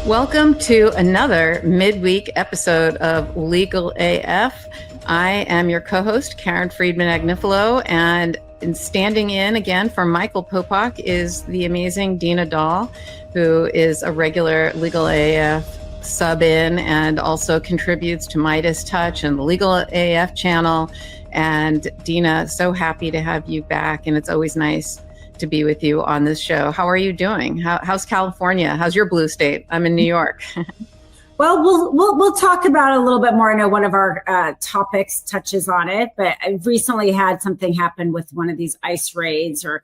Welcome to another midweek episode of Legal AF. I am your co-host, Karen Friedman Agnifilo, and standing in again for Michael Popok is the amazing Dina Doll, who is a regular Legal AF sub-in and also contributes to Midas Touch and the Legal AF channel. And Dina, so happy to have you back, and it's always nice to be with you on this show. How are you doing? How's California? How's your blue state? I'm in New York. Well, we'll talk about it a little bit more. I know one of our topics touches on it, but I recently had something happen with one of these ICE raids, or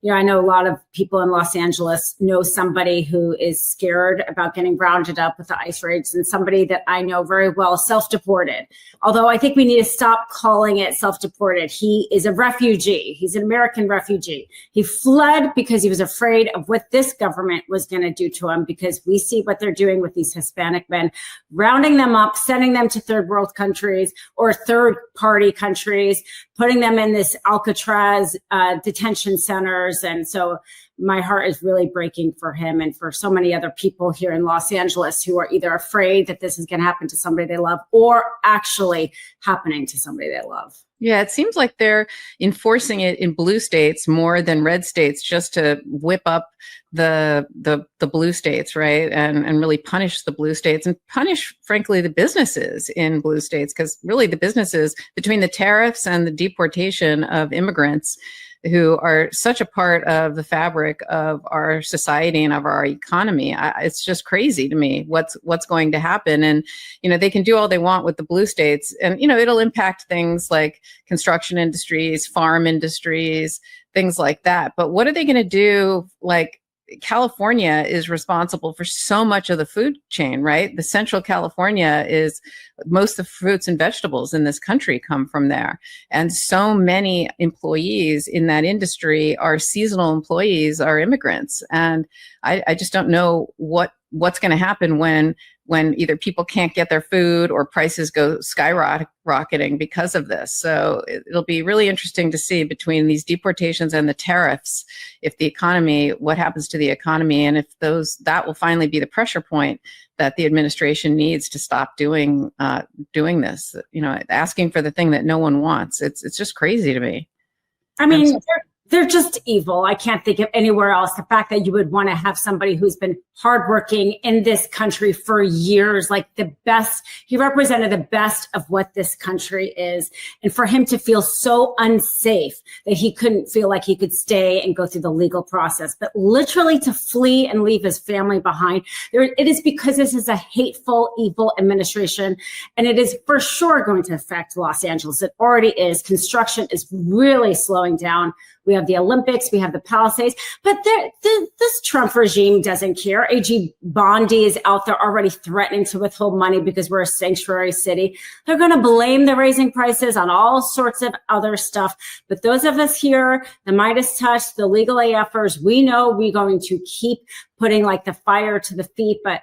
I know a lot of people in Los Angeles know somebody who is scared about getting rounded up with the ICE raids, and somebody that I know very well self-deported. Although I think we need to stop calling it self-deported. He is a refugee. He's an American refugee. He fled because he was afraid of what this government was going to do to him, because we see what they're doing with these Hispanic men, rounding them up, sending them to third world countries or third party countries, putting them in this Alcatraz detention centers. And so my heart is really breaking for him and for so many other people here in Los Angeles who are either afraid that this is going to happen to somebody they love or actually happening to somebody they love. Yeah, it seems like they're enforcing it in blue states more than red states, just to whip up the blue states, right? And really punish the blue states and punish, frankly, the businesses in blue states, because really the businesses, between the tariffs and the deportation of immigrants who are such a part of the fabric of our society and of our economy. It's just crazy to me what's going to happen. And, they can do all they want with the blue states, and, it'll impact things like construction industries, farm industries, things like that. But what are they going to do? Like, California is responsible for so much of the food chain, right? The Central California is most of the fruits and vegetables in this country come from there. And so many employees in that industry are seasonal employees, are immigrants. And I just don't know what's going to happen when either people can't get their food or prices go skyrocketing because of this. So it'll be really interesting to see between these deportations and the tariffs, if the economy, what happens to the economy, and if that will finally be the pressure point that the administration needs to stop doing this, asking for the thing that no one wants. It's just crazy to me. I mean, they're just evil. I can't think of anywhere else. The fact that you would want to have somebody who's been hardworking in this country for years, like the best, he represented the best of what this country is. And for him to feel so unsafe that he couldn't feel like he could stay and go through the legal process, but literally to flee and leave his family behind. It is because this is a hateful, evil administration. And it is for sure going to affect Los Angeles. It already is. Construction is really slowing down. We have the Olympics, we have the Palisades, but this Trump regime doesn't care. AG Bondi is out there already threatening to withhold money because we're a sanctuary city. They're going to blame the raising prices on all sorts of other stuff. But those of us here, the Midas Touch, the legal AFers, we know we're going to keep putting like the fire to the feet, but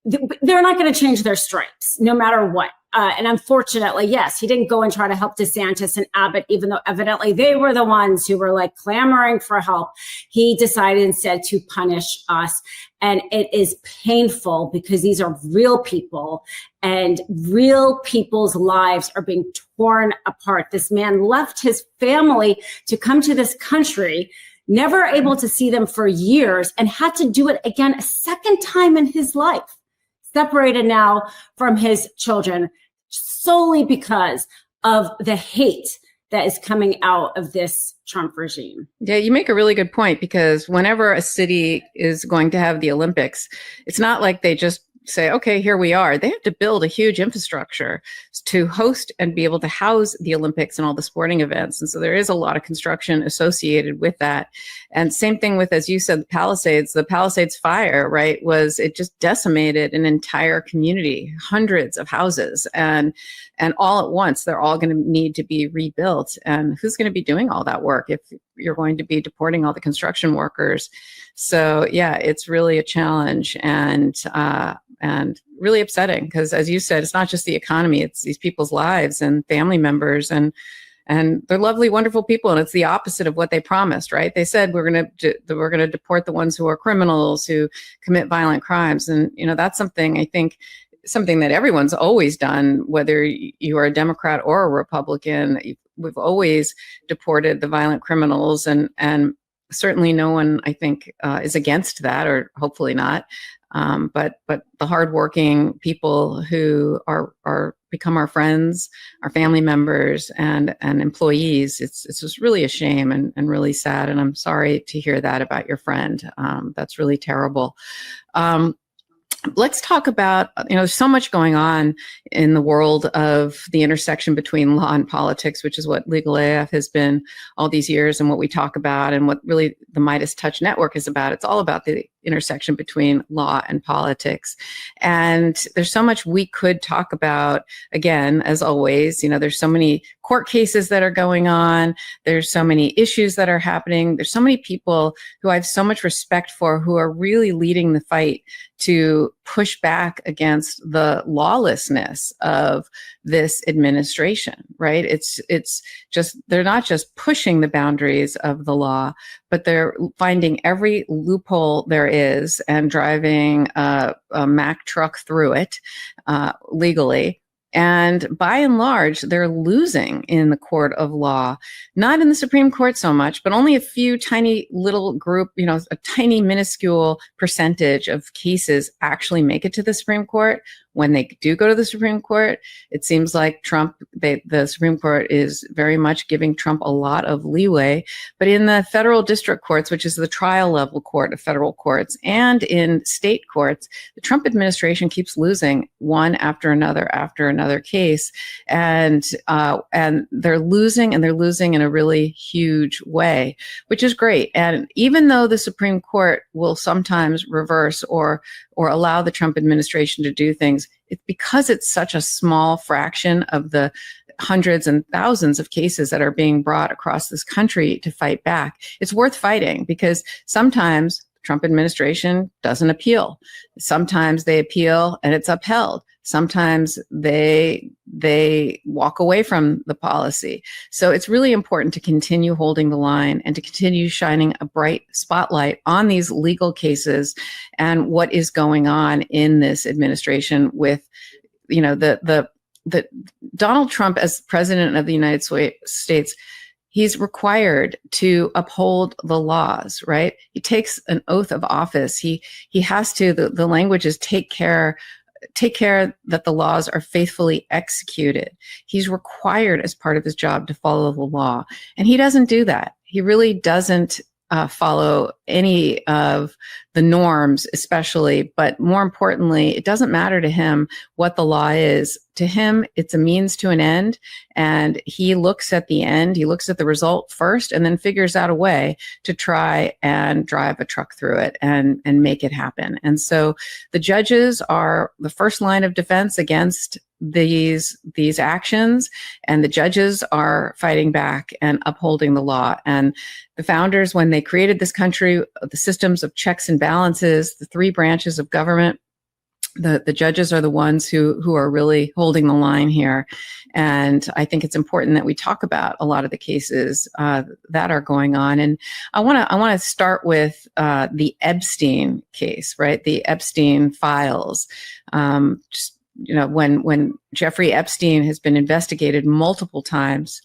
they're not going to change their stripes no matter what. And unfortunately, yes, he didn't go and try to help DeSantis and Abbott, even though evidently they were the ones who were like clamoring for help. He decided instead to punish us. And it is painful because these are real people and real people's lives are being torn apart. This man left his family to come to this country, never able to see them for years, and had to do it again a second time in his life. Separated now from his children solely because of the hate that is coming out of this Trump regime. Yeah, you make a really good point, because whenever a city is going to have the Olympics, it's not like they just say, okay, here we are. They have to build a huge infrastructure to host and be able to house the Olympics and all the sporting events. And so there is a lot of construction associated with that. And same thing with, as you said, the Palisades fire, right, it just decimated an entire community, hundreds of houses. And all at once, they're all going to need to be rebuilt. And who's going to be doing all that work if you're going to be deporting all the construction workers? So yeah, it's really a challenge and really upsetting, because as you said, it's not just the economy, it's these people's lives and family members. And and they're lovely, wonderful people. And it's the opposite of what they promised, right? They said we're going to deport the ones who are criminals, who commit violent crimes. And, that's something I think something that everyone's always done, whether you are a Democrat or a Republican. We've always deported the violent criminals, and certainly no one, I think, is against that, or hopefully not. But the hardworking people who are become our friends, our family members, and employees, it's just really a shame and really sad. And I'm sorry to hear that about your friend. That's really terrible. Let's talk about, there's so much going on in the world of the intersection between law and politics, which is what Legal AF has been all these years, and what we talk about, and what really the Midas Touch Network is about. It's all about the intersection between law and politics. And there's so much we could talk about. Again, as always, there's so many court cases that are going on. There's so many issues that are happening. There's so many people who I have so much respect for, who are really leading the fight to push back against the lawlessness of this administration, right? It's just, they're not just pushing the boundaries of the law, but they're finding every loophole there is and driving a Mack truck through it legally. And by and large, they're losing in the court of law, not in the Supreme Court so much, but only a few tiny little group, a tiny minuscule percentage of cases actually make it to the Supreme Court. When they do go to the Supreme Court, it seems like the Supreme Court is very much giving Trump a lot of leeway. But in the federal district courts, which is the trial level court of federal courts, and in state courts, the Trump administration keeps losing one after another case. And they're losing in a really huge way, which is great. And even though the Supreme Court will sometimes reverse or allow the Trump administration to do things, it's because it's such a small fraction of the hundreds and thousands of cases that are being brought across this country to fight back. It's worth fighting, because sometimes the Trump administration doesn't appeal. Sometimes they appeal and it's upheld. Sometimes they walk away from the policy. So it's really important to continue holding the line and to continue shining a bright spotlight on these legal cases and what is going on in this administration with, the Donald Trump as president of the United States. He's required to uphold the laws, right? He takes an oath of office. He has to, the language is take care that the laws are faithfully executed. He's required as part of his job to follow the law. And he doesn't do that. He really doesn't follow any of the norms, especially, but more importantly, it doesn't matter to him what the law is. To him, it's a means to an end, and he looks at the end, he looks at the result first, and then figures out a way to try and drive a truck through it and make it happen. And so the judges are the first line of defense against these actions, and the judges are fighting back and upholding the law. And the founders, when they created this country, the systems of checks and balances, the three branches of government, the judges are the ones who are really holding the line here. And I think it's important that we talk about a lot of the cases that are going on. And I want to start with the Epstein case, right? The Epstein files. When Jeffrey Epstein has been investigated multiple times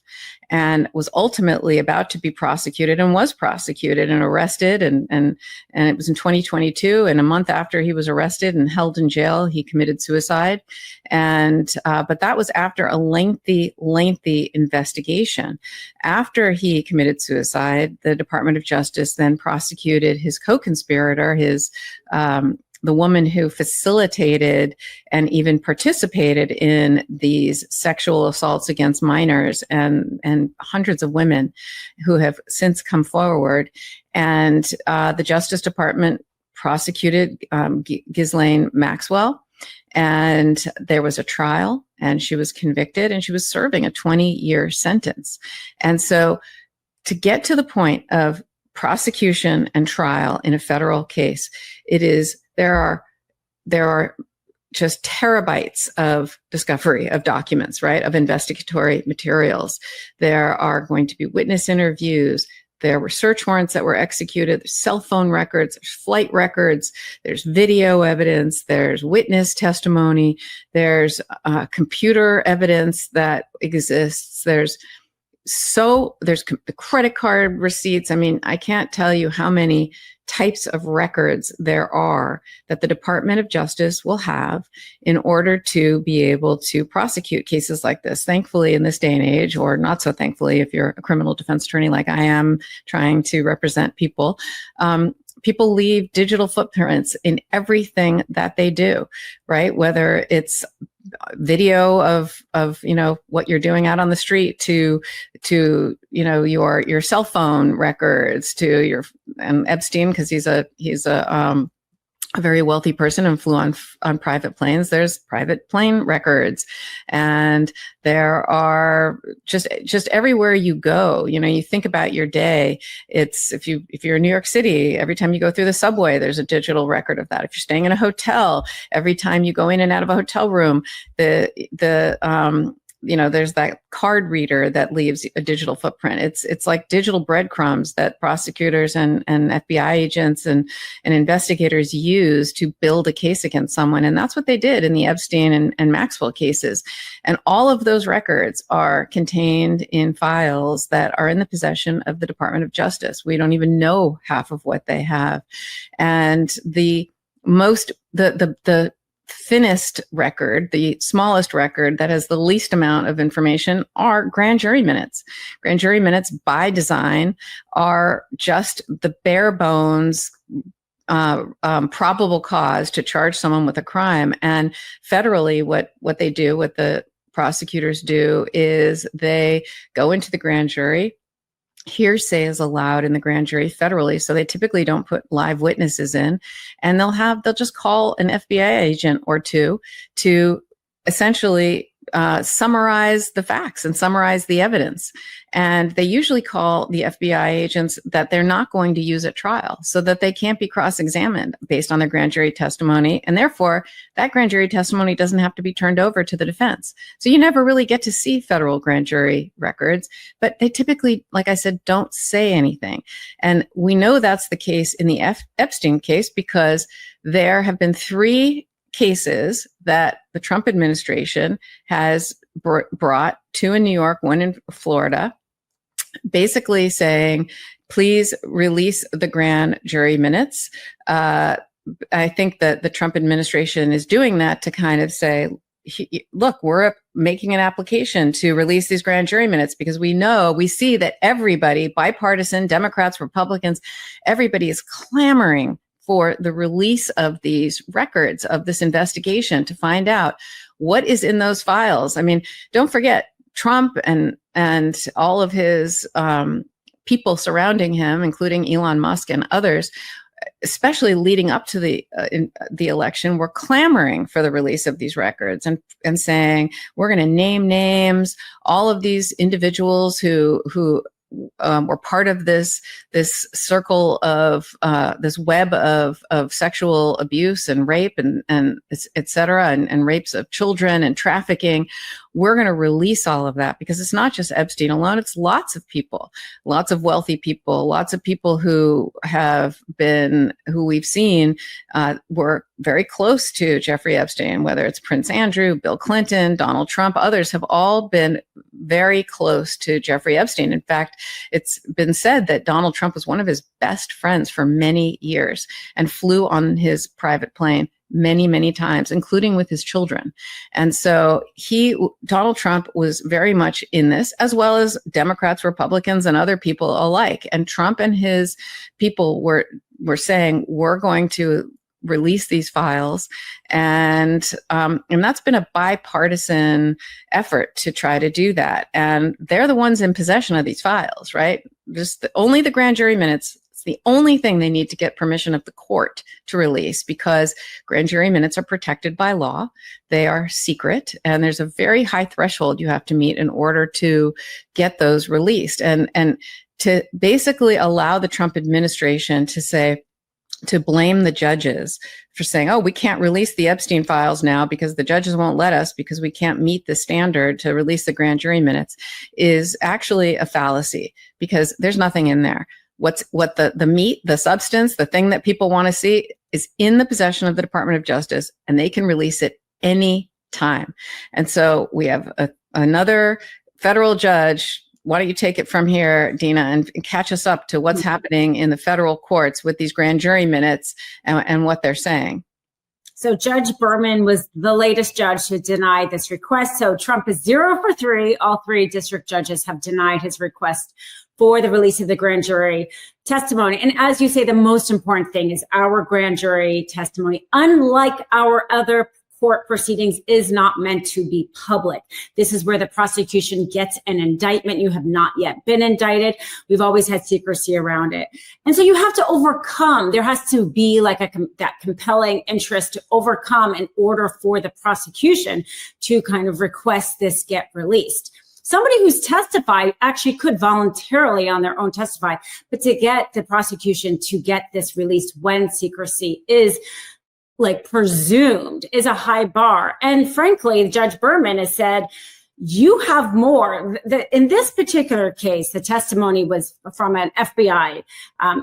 and was ultimately about to be prosecuted and was prosecuted and arrested. And it was in 2022. And a month after he was arrested and held in jail, he committed suicide. But that was after a lengthy investigation. After he committed suicide, the Department of Justice then prosecuted his co-conspirator, the woman who facilitated and even participated in these sexual assaults against minors, and hundreds of women who have since come forward. And the Justice Department prosecuted Ghislaine Maxwell, and there was a trial, and she was convicted, and she was serving a 20-year sentence. And so to get to the point of prosecution and trial in a federal case, there are just terabytes of discovery of documents, right, of investigatory materials. There are going to be witness interviews. There were search warrants that were executed. There's cell phone records, there's flight records, there's video evidence, there's witness testimony, there's computer evidence that exists. There's the credit card receipts. I mean, I can't tell you how many types of records there are that the Department of Justice will have in order to be able to prosecute cases like this. Thankfully, in this day and age, or not so thankfully, if you're a criminal defense attorney like I am trying to represent people, people leave digital footprints in everything that they do, right? Whether it's video of what you're doing out on the street to your cell phone records to and Epstein, because he's a very wealthy person and flew on private planes. There's private plane records, and there are just everywhere you go. You think about your day. It's if you're in New York City, every time you go through the subway, there's a digital record of that. If you're staying in a hotel, every time you go in and out of a hotel room, there's that card reader that leaves a digital footprint. It's like digital breadcrumbs that prosecutors and FBI agents and investigators use to build a case against someone. And that's what they did in the Epstein and Maxwell cases. And all of those records are contained in files that are in the possession of the Department of Justice. We don't even know half of what they have. And the thinnest record, the smallest record that has the least amount of information are grand jury minutes. Grand jury minutes by design are just the bare bones probable cause to charge someone with a crime. And federally, what the prosecutors do is they go into the grand jury. Hearsay is allowed in the grand jury federally, so they typically don't put live witnesses in, and they'll just call an FBI agent or two to essentially summarize the facts and summarize the evidence. And they usually call the FBI agents that they're not going to use at trial, so that they can't be cross-examined based on their grand jury testimony. And therefore, that grand jury testimony doesn't have to be turned over to the defense. So you never really get to see federal grand jury records, but they typically, like I said, don't say anything. And we know that's the case in the Epstein case, because there have been 3 cases that the Trump administration has brought, 2 in New York, 1 in Florida, basically saying, please release the grand jury minutes. I think that the Trump administration is doing that to kind of say, look, we're making an application to release these grand jury minutes because we see that everybody, bipartisan, Democrats, Republicans, everybody is clamoring for the release of these records of this investigation to find out what is in those files. I mean, don't forget, Trump and all of his people surrounding him, including Elon Musk and others, especially leading up to the election, were clamoring for the release of these records and saying, we're going to name names, all of these individuals who were part of this circle of this web of sexual abuse and rape and et cetera, and rapes of children and trafficking. We're going to release all of that because it's not just Epstein alone. It's lots of people, lots of wealthy people, lots of people who we've seen were very close to Jeffrey Epstein, whether it's Prince Andrew, Bill Clinton, Donald Trump, others have all been very close to Jeffrey Epstein. In fact, it's been said that Donald Trump was one of his best friends for many years and flew on his private plane many, many times, including with his children. And so Donald Trump was very much in this, as well as Democrats, Republicans, and other people alike. And Trump and his people were saying, we're going to release these files. And that's been a bipartisan effort to try to do that. And they're the ones in possession of these files, right? Only the grand jury minutes. It's the only thing they need to get permission of the court to release, because grand jury minutes are protected by law. They are secret, and there's a very high threshold you have to meet in order to get those released. And to basically allow the Trump administration to say, to blame the judges for saying, oh, we can't release the Epstein files now because the judges won't let us because we can't meet the standard to release the grand jury minutes, is actually a fallacy, because there's nothing in there. What the meat, the substance, the thing that people want to see is in the possession of the Department of Justice, and they can release it any time. And so we have another federal judge. Why don't you take it from here, Dina, and catch us up to what's happening in the federal courts with these grand jury minutes and what they're saying? So Judge Burman was the latest judge to deny this request. So Trump is 0 for 3. All 3 district judges have denied his request for the release of the grand jury testimony. And as you say, the most important thing is our grand jury testimony, unlike our other court proceedings, is not meant to be public. This is where the prosecution gets an indictment. You have not yet been indicted. We've always had secrecy around it. And so you have to overcome, there has to be like that compelling interest to overcome in order for the prosecution to kind of request this get released. Somebody who's testified actually could voluntarily on their own testify, but to get the prosecution to get this released when secrecy is like presumed is a high bar. And frankly, Judge Burman has said, you have more. In this particular case, the testimony was from an FBI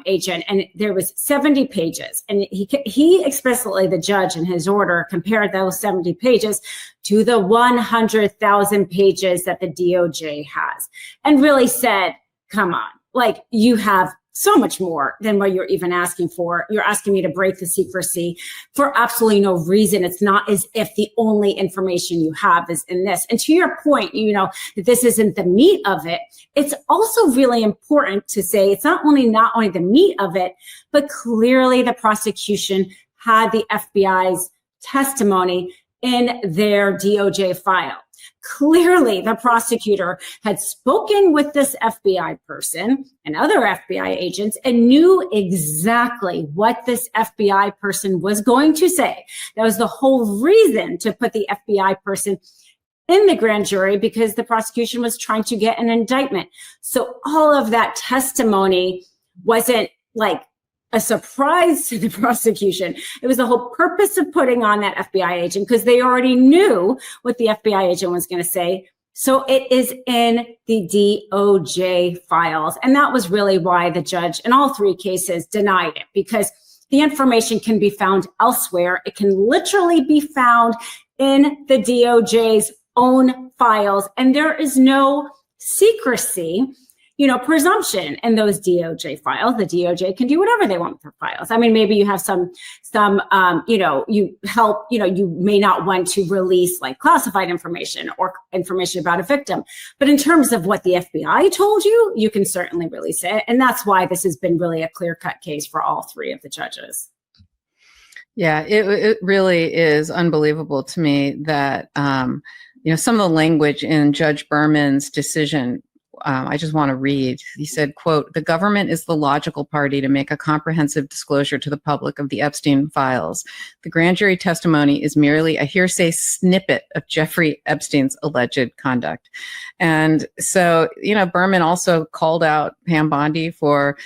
agent, and there was 70 pages. And he explicitly, the judge in his order, compared those 70 pages to the 100,000 pages that the DOJ has, and really said, come on, like, you have so much more than what you're even asking for. You're asking me to break the secrecy for absolutely no reason. It's not as if the only information you have is in this. And to your point, you know, that this isn't the meat of it. It's also really important to say it's not only the meat of it, but clearly the prosecution had the FBI's testimony in their DOJ file. Clearly, the prosecutor had spoken with this FBI person and other FBI agents and knew exactly what this FBI person was going to say. That was the whole reason to put the FBI person in the grand jury, because the prosecution was trying to get an indictment. So all of that testimony wasn't like a surprise to the prosecution. It was the whole purpose of putting on that FBI agent, because they already knew what the FBI agent was going to say. So it is in the DOJ files. And that was really why the judge in all 3 cases denied it, because the information can be found elsewhere. It can literally be found in the DOJ's own files. And there is no secrecy, presumption in those DOJ files. The DOJ can do whatever they want with their files. I mean, maybe you have some, you may not want to release like classified information or information about a victim. But in terms of what the FBI told you, you can certainly release it. And that's why this has been really a clear-cut case for all 3 of the judges. Yeah, it really is unbelievable to me that, some of the language in Judge Burman's decision, I just want to read. He said, quote, "The government is the logical party to make a comprehensive disclosure to the public of the Epstein files. The grand jury testimony is merely a hearsay snippet of Jeffrey Epstein's alleged conduct." And so, Burman also called out Pam Bondi for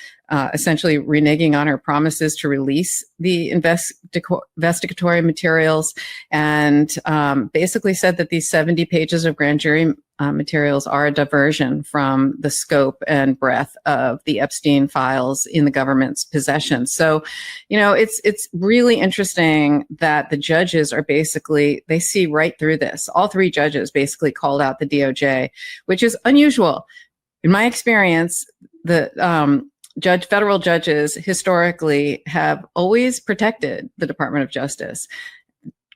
essentially reneging on her promises to release the investigatory materials, and basically said that these 70 pages of grand jury materials are a diversion from the scope and breadth of the Epstein files in the government's possession. So, it's really interesting that the judges are basically, they see right through this. All 3 judges basically called out the DOJ, which is unusual. In my experience, the federal judges historically have always protected the Department of Justice.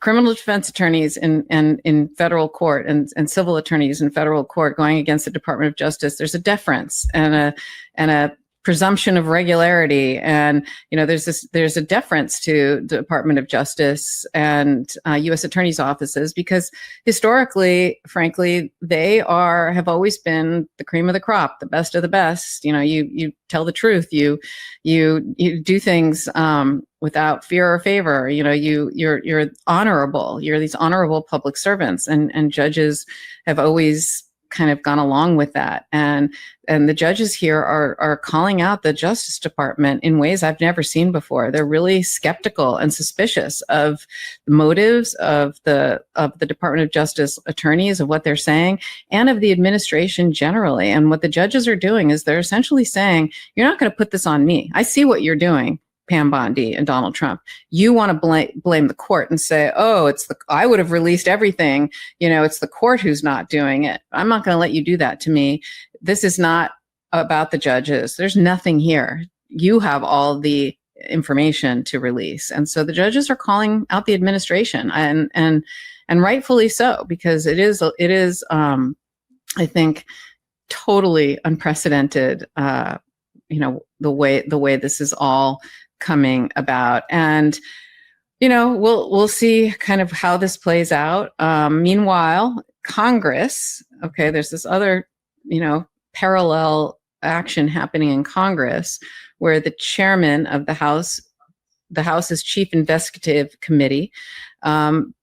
Criminal defense attorneys in federal court and civil attorneys in federal court going against the Department of Justice, there's a deference and a presumption of regularity, and there's a deference to the Department of Justice and U.S. attorneys' offices, because historically, frankly, they have always been the cream of the crop, the best of the best. You tell the truth, you do things without fear or favor. You're honorable. You're these honorable public servants, and judges have always kind of gone along with that. And the judges here are calling out the Justice Department in ways I've never seen before. They're really skeptical and suspicious of the motives of the Department of Justice attorneys, of what they're saying, and of the administration generally. And what the judges are doing is they're essentially saying, you're not going to put this on me. I see what you're doing, Pam Bondi and Donald Trump. You want to blame the court and say, oh, I would have released everything. It's the court who's not doing it. I'm not going to let you do that to me. This is not about the judges. There's nothing here. You have all the information to release. And so the judges are calling out the administration, and rightfully so, because it is I think totally unprecedented, the way this is all coming about. And we'll see kind of how this plays out. Meanwhile, Congress, okay, there's this other parallel action happening in Congress, where the chairman of the House's Chief Investigative Committee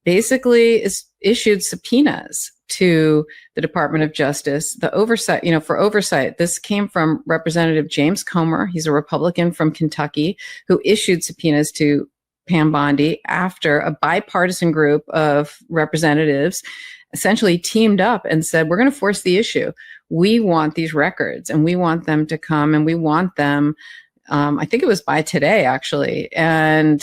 basically is issued subpoenas to the Department of Justice, the oversight, for oversight. This came from Representative James Comer. He's a Republican from Kentucky who issued subpoenas to Pam Bondi after a bipartisan group of representatives essentially teamed up and said, we're going to force the issue. We want these records, and we want them to come, and we want them, I think it was by today, actually. And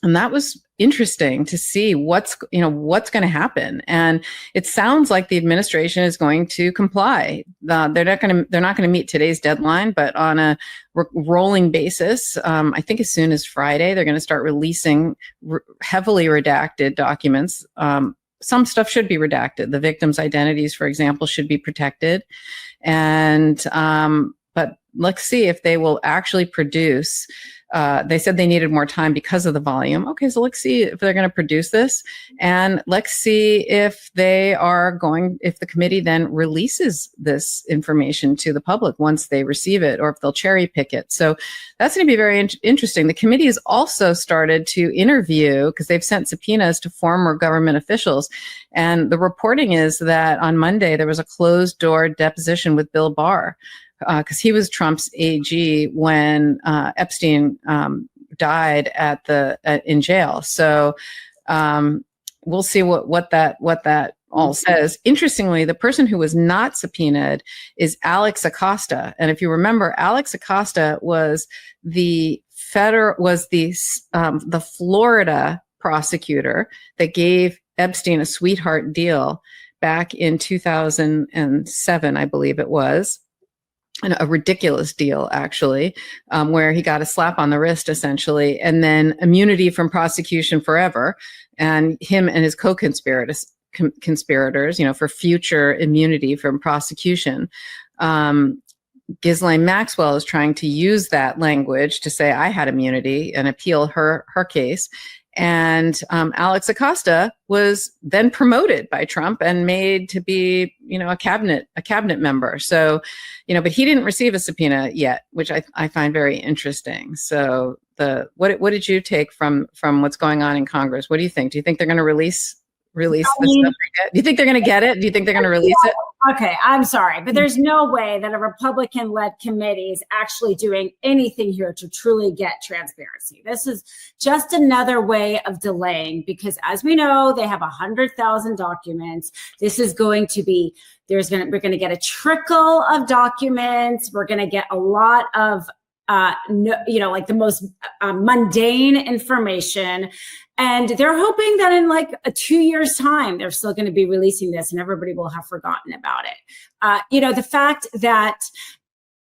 that was interesting to see what's going to happen. And it sounds like the administration is going to comply. They're not going to meet today's deadline, but on a rolling basis, I think as soon as Friday, they're going to start releasing heavily redacted documents. Some stuff should be redacted. The victims' identities, for example, should be protected. And but let's see if they will actually produce. They said they needed more time because of the volume. Okay, so let's see if they're going to produce this, and let's see if if the committee then releases this information to the public once they receive it, or if they'll cherry pick it. So that's going to be very interesting. The committee has also started to interview, because they've sent subpoenas to former government officials. And the reporting is that on Monday, there was a closed door deposition with Bill Barr, because he was Trump's AG when Epstein died in jail. So we'll see what that all says. Interestingly, the person who was not subpoenaed is Alex Acosta, and if you remember, Alex Acosta was the Florida prosecutor that gave Epstein a sweetheart deal back in 2007, I believe it was. And a ridiculous deal, actually, where he got a slap on the wrist, essentially, and then immunity from prosecution forever, and him and his co-conspirators, for future immunity from prosecution. Ghislaine Maxwell is trying to use that language to say, I had immunity, and appeal her case. And Alex Acosta was then promoted by Trump and made to be, a cabinet member. So, but he didn't receive a subpoena yet, which I find very interesting. So what did you take from what's going on in Congress? What do you think? Do you think they're going to release the stuff? Do you think they're going to get it? Do you think they're going to release it? Okay, I'm sorry, but there's no way that a Republican-led committee is actually doing anything here to truly get transparency. This is just another way of delaying, because as we know, they have 100,000 documents. This is going to be, we're going to get a trickle of documents. We're going to get a lot of like the most mundane information. And they're hoping that in like 2 years' time, they're still going to be releasing this and everybody will have forgotten about it. The fact that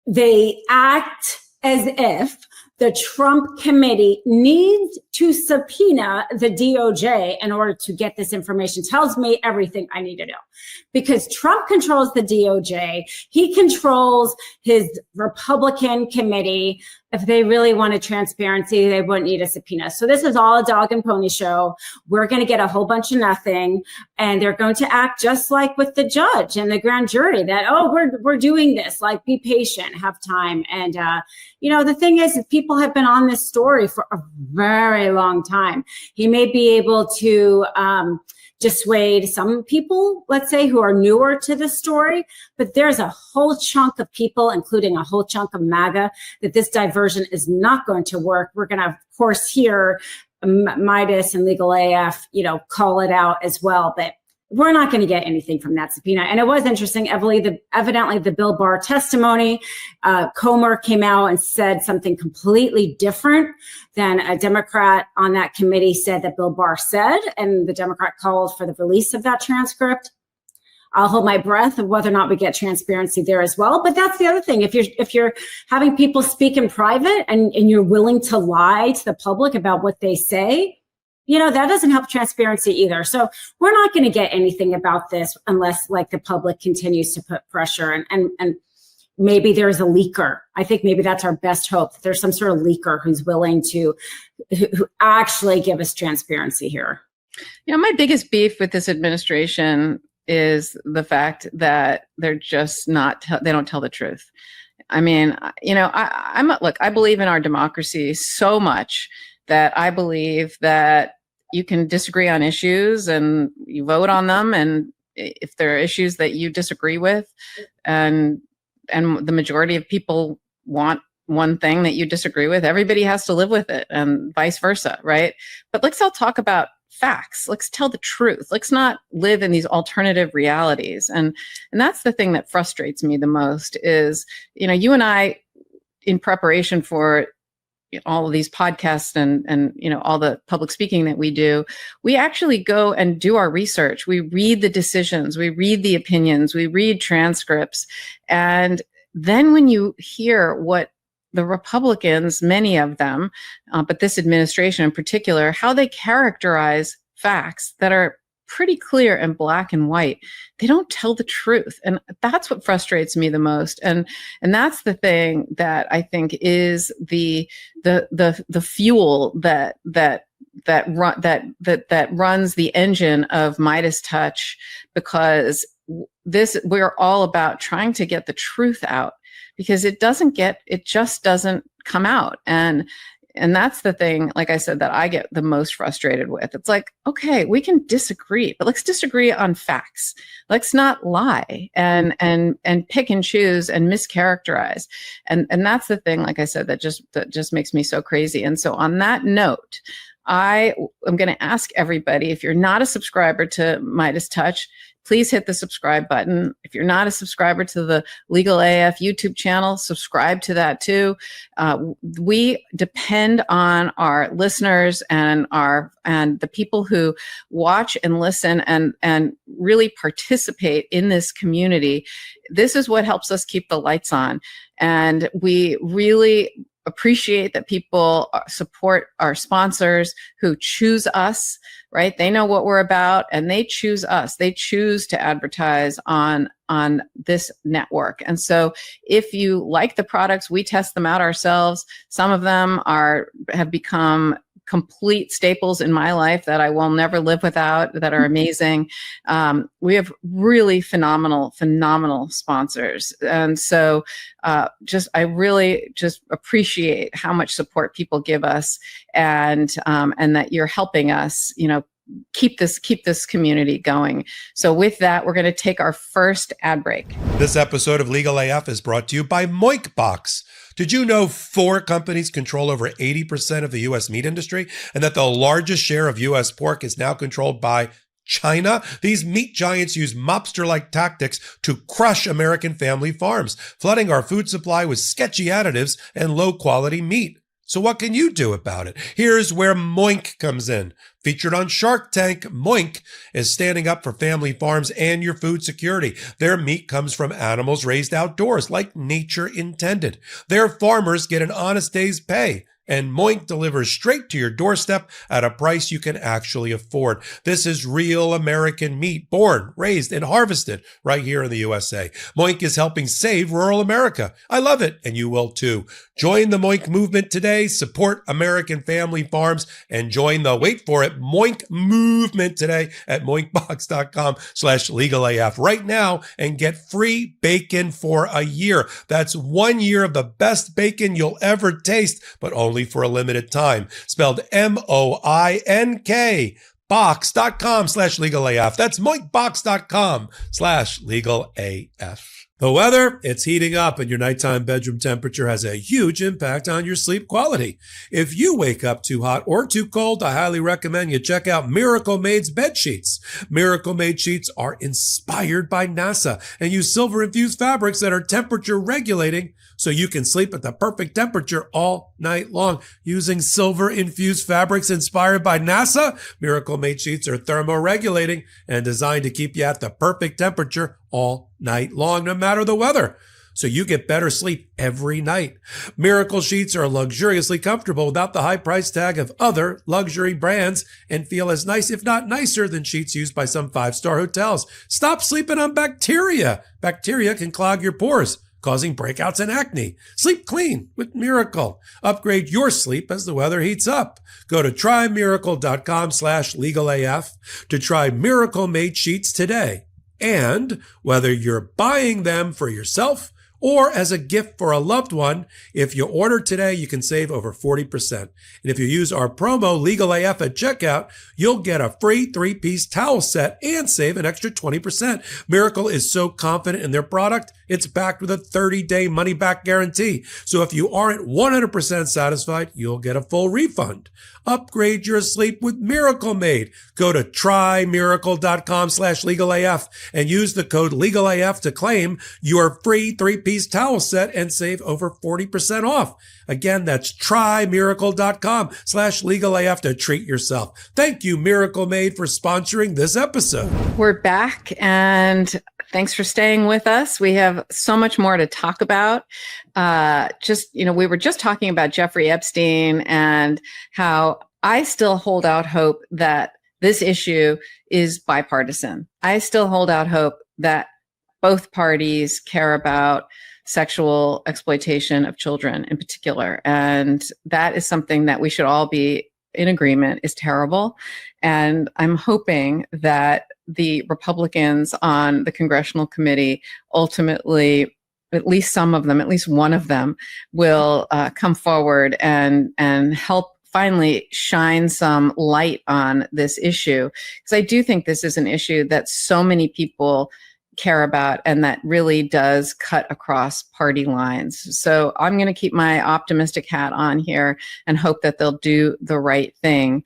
they act as if the Trump committee needs to subpoena the DOJ in order to get this information tells me everything I need to know. Because Trump controls the DOJ. He controls his Republican committee. If they really wanted transparency, they wouldn't need a subpoena. So this is all a dog and pony show. We're going to get a whole bunch of nothing. And they're going to act just like with the judge and the grand jury that, we're doing this, like, be patient, have time. And, the thing is, if people have been on this story for a very long time, he may be able to dissuade some people, let's say, who are newer to the story. But there's a whole chunk of people, including a whole chunk of MAGA, that this diversion is not going to work. We're going to, of course, hear Midas and Legal AF, call it out as well. But we're not going to get anything from that subpoena. And it was interesting. Evidently, the Bill Barr testimony, Comer came out and said something completely different than a Democrat on that committee said that Bill Barr said. And the Democrat called for the release of that transcript. I'll hold my breath of whether or not we get transparency there as well. But that's the other thing. If you're having people speak in private and you're willing to lie to the public about what they say, that doesn't help transparency either. So we're not going to get anything about this unless the public continues to put pressure and maybe there's a leaker. I think maybe that's our best hope. That there's some sort of leaker who's willing to who actually give us transparency here. My biggest beef with this administration is the fact that they're just they don't tell the truth. I mean, I believe in our democracy so much that I believe that you can disagree on issues and you vote on them. And if there are issues that you disagree with and the majority of people want one thing that you disagree with, everybody has to live with it and vice versa, right? But let's all talk about facts. Let's tell the truth. Let's not live in these alternative realities. And that's the thing that frustrates me the most is, you and I, in preparation for all of these podcasts and all the public speaking that we do, we actually go and do our research. We read the decisions, we read the opinions, we read transcripts. And then when you hear what the Republicans, many of them, but this administration in particular, how they characterize facts that are pretty clear and black and white, they don't tell the truth. And that's what frustrates me the most. And that's the thing that I think is the fuel that runs the engine of Midas Touch, because we're all about trying to get the truth out, because it just doesn't come out. And that's the thing, like I said, that I get the most frustrated with. It's like, okay, we can disagree, but let's disagree on facts. Let's not lie and pick and choose and mischaracterize. And that's the thing, like I said, that just makes me so crazy. And so on that note, I am going to ask everybody, if you're not a subscriber to Midas Touch, please hit the subscribe button. If you're not a subscriber to the Legal AF YouTube channel, subscribe to that too. We depend on our listeners and the people who watch and listen and really participate in this community. This is what helps us keep the lights on. And we really appreciate that people support our sponsors who choose us, right? They know what we're about and they choose us. They choose to advertise on this network. And so if you like the products, we test them out ourselves. Some of them have become complete staples in my life that I will never live without, that are amazing. We have really phenomenal sponsors. And so I really just appreciate how much support people give us and that you're helping us, keep this community going. So with that, we're going to take our first ad break. This episode of Legal AF is brought to you by Moinkbox. Did you know 4 companies control over 80% of the U.S. meat industry, and that the largest share of U.S. pork is now controlled by China? These meat giants use mobster-like tactics to crush American family farms, flooding our food supply with sketchy additives and low-quality meat. So what can you do about it? Here's where Moink comes in. Featured on Shark Tank, Moink is standing up for family farms and your food security. Their meat comes from animals raised outdoors, like nature intended. Their farmers get an honest day's pay, and Moink delivers straight to your doorstep at a price you can actually afford. This is real American meat, born, raised, and harvested right here in the USA. Moink is helping save rural America. I love it, and you will too. Join the Moink movement today, support American family farms, and join the, wait for it, Moink movement today at moinkbox.com/legalaf right now and get free bacon for a year. That's 1 year of the best bacon you'll ever taste, but only for a limited time. Spelled M-O-I-N-K. moinkbox.com/legalaf. That's moinkbox.com/legalaf. The weather, it's heating up, and your nighttime bedroom temperature has a huge impact on your sleep quality. If you wake up too hot or too cold, I highly recommend you check out Miracle Made's bed sheets. Miracle Made sheets are inspired by NASA and use silver-infused fabrics that are temperature regulating so you can sleep at the perfect temperature all night long. Using silver-infused fabrics inspired by NASA, Miracle Made sheets are thermoregulating and designed to keep you at the perfect temperature all night long, no matter the weather, so you get better sleep every night. Miracle sheets are luxuriously comfortable without the high price tag of other luxury brands and feel as nice, if not nicer, than sheets used by some 5-star hotels. Stop sleeping on bacteria. Bacteria can clog your pores, causing breakouts and acne. Sleep clean with Miracle. Upgrade your sleep as the weather heats up. Go to trymiracle.com/legalaf to try Miracle Made sheets today. And whether you're buying them for yourself or as a gift for a loved one, if you order today, you can save over 40%. And if you use our promo LegalAF at checkout, you'll get a free 3-piece towel set and save an extra 20%. Miracle is so confident in their product, it's backed with a 30-day money-back guarantee. So if you aren't 100% satisfied, you'll get a full refund. Upgrade your sleep with Miracle Made. Go to trymiracle.com/legalaf and use the code LegalAF to claim your free 3-piece towel set and save over 40% off. Again, that's trymiracle.com/legalaf to treat yourself. Thank you, Miracle Made, for sponsoring this episode. We're back, and thanks for staying with us. We have so much more to talk about. We were just talking about Jeffrey Epstein and how I still hold out hope that this issue is bipartisan. I still hold out hope that both parties care about sexual exploitation of children in particular. And that is something that we should all be in agreement is terrible. And I'm hoping that the Republicans on the congressional committee ultimately, at least some of them, at least one of them, will come forward and help finally shine some light on this issue. Because I do think this is an issue that so many people care about and that really does cut across party lines. So I'm going to keep my optimistic hat on here and hope that they'll do the right thing.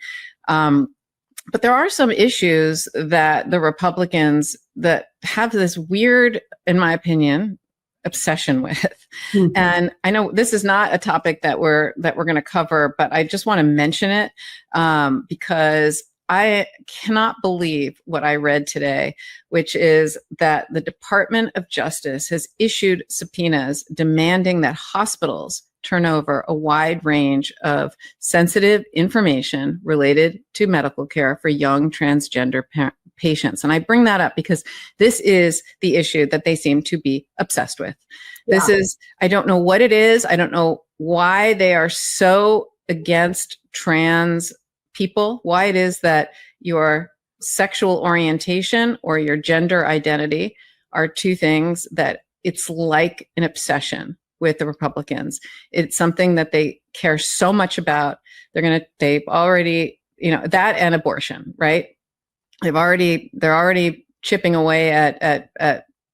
But there are some issues that the Republicans that have this weird, in my opinion, obsession with. Mm-hmm. And I know this is not a topic that we're going to cover, but I just want to mention it because I cannot believe what I read today, which is that the Department of Justice has issued subpoenas demanding that hospitals turn over a wide range of sensitive information related to medical care for young transgender patients. And I bring that up because this is the issue that they seem to be obsessed with. Yeah. This is, I don't know what it is. I don't know why they are so against trans people, why it is that your sexual orientation or your gender identity are two things that it's like an obsession with the Republicans. It's something that they care so much about. They've already, that and abortion, right? They're already chipping away at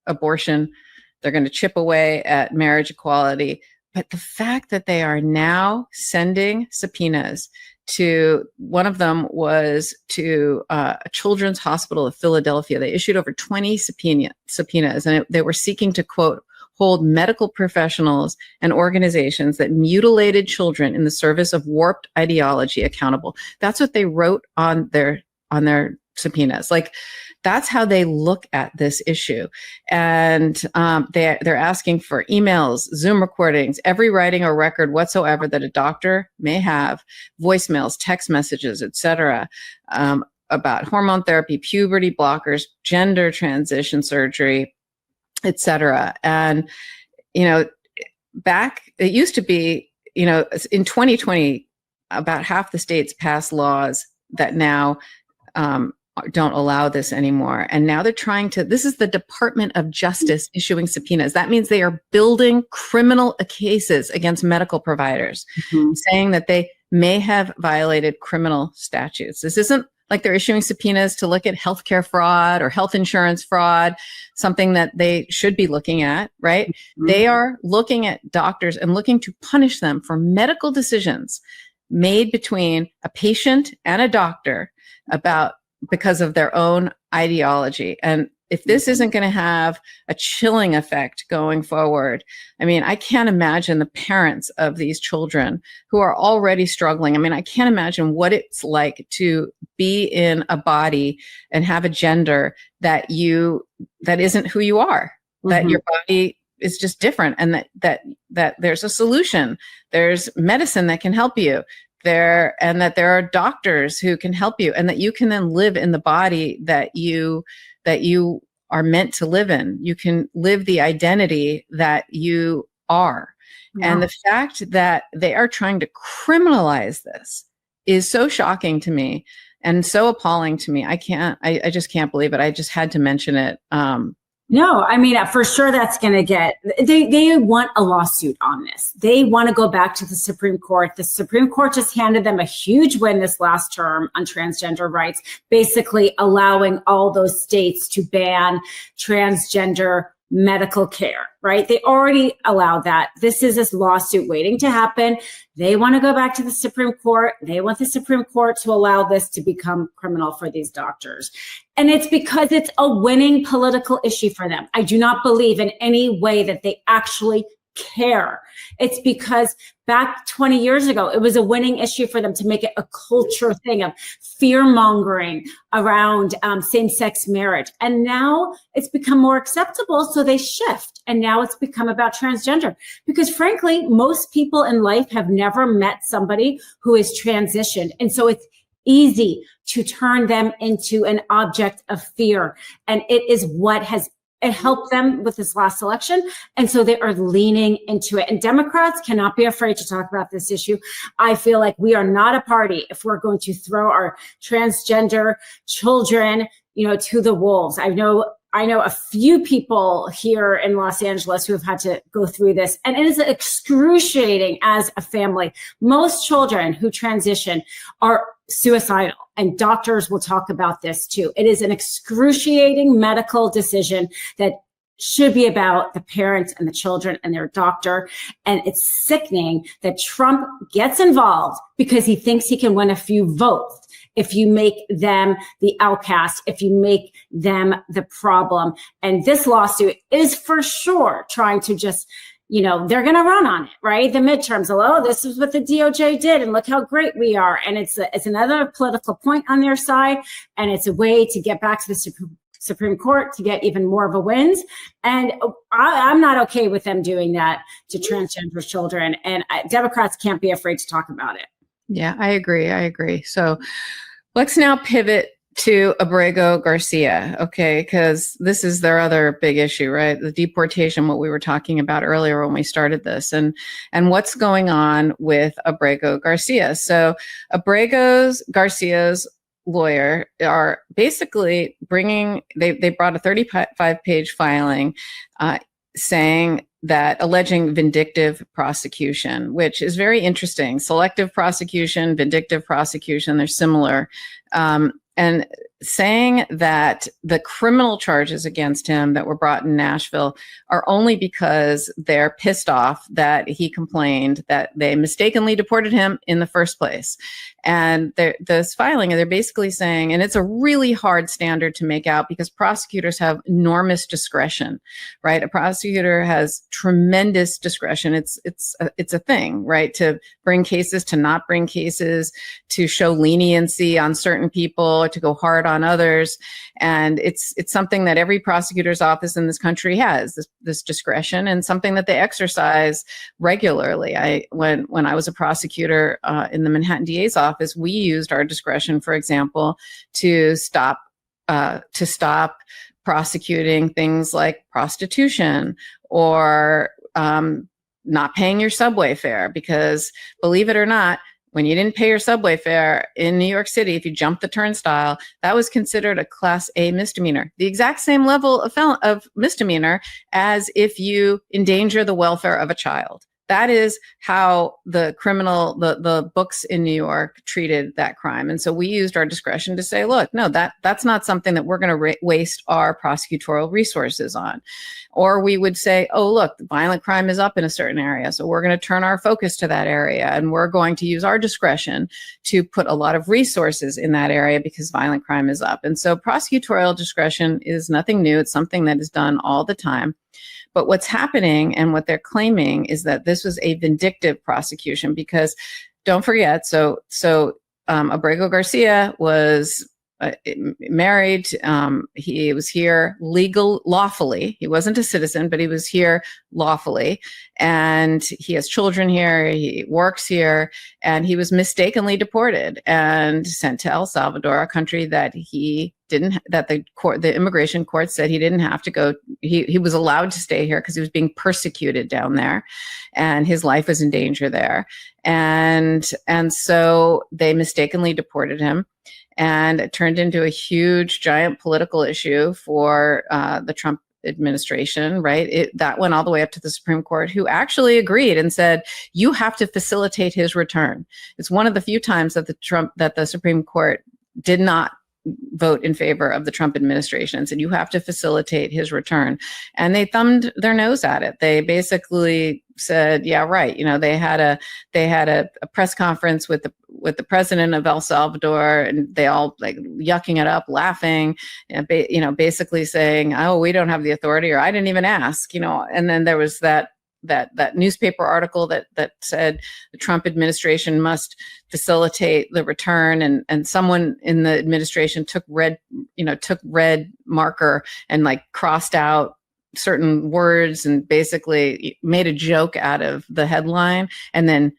abortion. They're going to chip away at marriage equality. But the fact that they are now sending subpoenas to, one of them was to a children's hospital of Philadelphia. They issued over 20 subpoenas, and they were seeking to, quote, hold medical professionals and organizations that mutilated children in the service of warped ideology accountable. That's what they wrote on their subpoenas. Like, that's how they look at this issue. And they're asking for emails, Zoom recordings, every writing or record whatsoever that a doctor may have, voicemails, text messages, etc., about hormone therapy, puberty blockers, gender transition surgery, etc. And, back, it used to be, in 2020, about half the states passed laws that now don't allow this anymore. And now they're trying to, this is the Department of Justice issuing subpoenas. That means they are building criminal cases against medical providers, saying that they may have violated criminal statutes. This isn't like they're issuing subpoenas to look at healthcare fraud or health insurance fraud, something that they should be looking at, right? Mm-hmm. They are looking at doctors and looking to punish them for medical decisions made between a patient and a doctor because of their own ideology. And if this isn't going to have a chilling effect going forward, I mean, I can't imagine the parents of these children who are already struggling. I mean, I can't imagine what it's like to be in a body and have a gender that isn't who you are, that your body is just different, and that there's a solution. There's medicine that can help you there, and that there are doctors who can help you, and that you can then live in the body that you are meant to live in. You can live the identity that you are. Yeah. And the fact that they are trying to criminalize this is so shocking to me and so appalling to me. I just can't believe it. I just had to mention it. No, I mean, for sure that's going to get, they want a lawsuit on this. They want to go back to the Supreme Court. The Supreme Court just handed them a huge win this last term on transgender rights, basically allowing all those states to ban transgender medical care, right? They already allowed that. This is this lawsuit waiting to happen. They want to go back to the Supreme Court. They want the Supreme Court to allow this to become criminal for these doctors. And it's because it's a winning political issue for them. I do not believe in any way that they actually care. It's because back 20 years ago, it was a winning issue for them to make it a culture thing of fear mongering around same-sex marriage. And now it's become more acceptable. So they shift. And now it's become about transgender, because frankly, most people in life have never met somebody who is transitioned. And so it's easy to turn them into an object of fear. And it is what has it helped them with this last election. And so they are leaning into it. And Democrats cannot be afraid to talk about this issue. I feel like we are not a party if we're going to throw our transgender children, to the wolves. I know a few people here in Los Angeles who have had to go through this, and it is excruciating as a family. Most children who transition are suicidal, and doctors will talk about this too. It is an excruciating medical decision that should be about the parents and the children and their doctor. And it's sickening that Trump gets involved because he thinks he can win a few votes if you make them the outcast, if you make them the problem. And this lawsuit is for sure trying to just, they're going to run on it, right? The midterms, this is what the DOJ did, and look how great we are. And it's another political point on their side, and it's a way to get back to the Supreme Court to get even more of a wins. And I'm not okay with them doing that to transgender children. And Democrats can't be afraid to talk about it. Yeah, I agree. So let's now pivot to Abrego Garcia, okay, because this is their other big issue, right? The deportation, what we were talking about earlier when we started this, and what's going on with Abrego Garcia. So Abrego Garcia's lawyer are basically they brought a 35-page filing alleging vindictive prosecution, which is very interesting. Selective prosecution, vindictive prosecution, they're similar. And saying that the criminal charges against him that were brought in Nashville are only because they're pissed off that he complained that they mistakenly deported him in the first place. And this filing, they're basically saying, and it's a really hard standard to make out because prosecutors have enormous discretion, right? A prosecutor has tremendous discretion. It's a thing, right? To bring cases, to not bring cases, to show leniency on certain people, to go hard on others. And it's something that every prosecutor's office in this country has, this discretion, and something that they exercise regularly. When I was a prosecutor in the Manhattan DA's office, we used our discretion, for example, to stop prosecuting things like prostitution or not paying your subway fare, because believe it or not, when you didn't pay your subway fare in New York City, if you jumped the turnstile, that was considered a Class A misdemeanor, the exact same level of misdemeanor as if you endanger the welfare of a child. That is how the books in New York treated that crime. And so we used our discretion to say, look, no, that's not something that we're going to waste our prosecutorial resources on. Or we would say, oh, look, violent crime is up in a certain area, so we're going to turn our focus to that area, and we're going to use our discretion to put a lot of resources in that area because violent crime is up. And so prosecutorial discretion is nothing new. It's something that is done all the time. But what's happening and what they're claiming is that this was a vindictive prosecution because, don't forget, Abrego Garcia was married. He was here lawfully. He wasn't a citizen, but he was here lawfully. And he has children here. He works here. And he was mistakenly deported and sent to El Salvador, a country that the immigration court said he didn't have to go. He was allowed to stay here because he was being persecuted down there and his life was in danger there. And so they mistakenly deported him. And it turned into a huge, giant political issue for the Trump administration, right? That went all the way up to the Supreme Court, who actually agreed and said, you have to facilitate his return. It's one of the few times that the Supreme Court did not vote in favor of the Trump administration and said, you have to facilitate his return. And they thumbed their nose at it. They basically said, yeah, right. They had a press conference with the president of El Salvador, and they all like yucking it up, laughing, basically saying, oh, we don't have the authority, or I didn't even ask, and then there was that newspaper article that said the Trump administration must facilitate the return, and someone in the administration took red marker and like crossed out certain words and basically made a joke out of the headline and then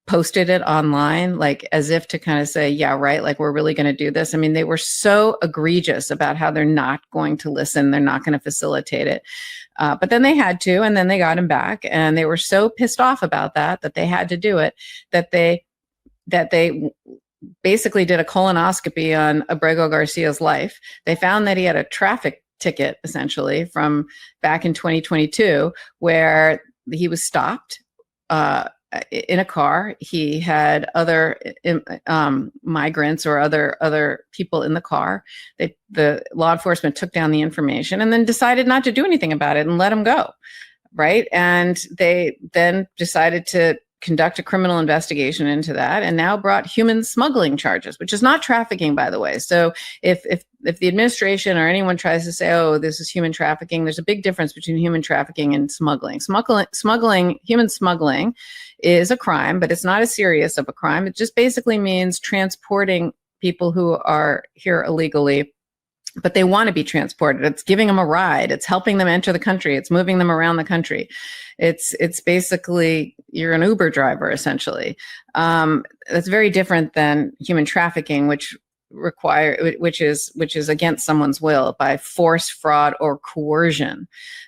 posted it online, like as if to kind of say, yeah, right, like we're really going to do this. I mean, they were so egregious about how they're not going to listen. They're not going to facilitate it. But then they had to, and then they got him back, and they were so pissed off about that they had to do it, that they basically did a colonoscopy on Abrego Garcia's life. They found that he had a traffic ticket, essentially, from back in 2022, where he was stopped in a car. He had other migrants or other people in the car. The law enforcement took down the information and then decided not to do anything about it and let him go, right? And they then decided to conduct a criminal investigation into that, and now brought human smuggling charges, which is not trafficking, by the way. So if the administration or anyone tries to say, oh, this is human trafficking, there's a big difference between human trafficking and smuggling. Human smuggling is a crime, but it's not as serious of a crime. It just basically means transporting people who are here illegally, but they want to be transported. It's giving them a ride. It's helping them enter the country. It's moving them around the country. It's basically, you're an Uber driver, essentially. That's very different than human trafficking, which is against someone's will by force, fraud, or coercion,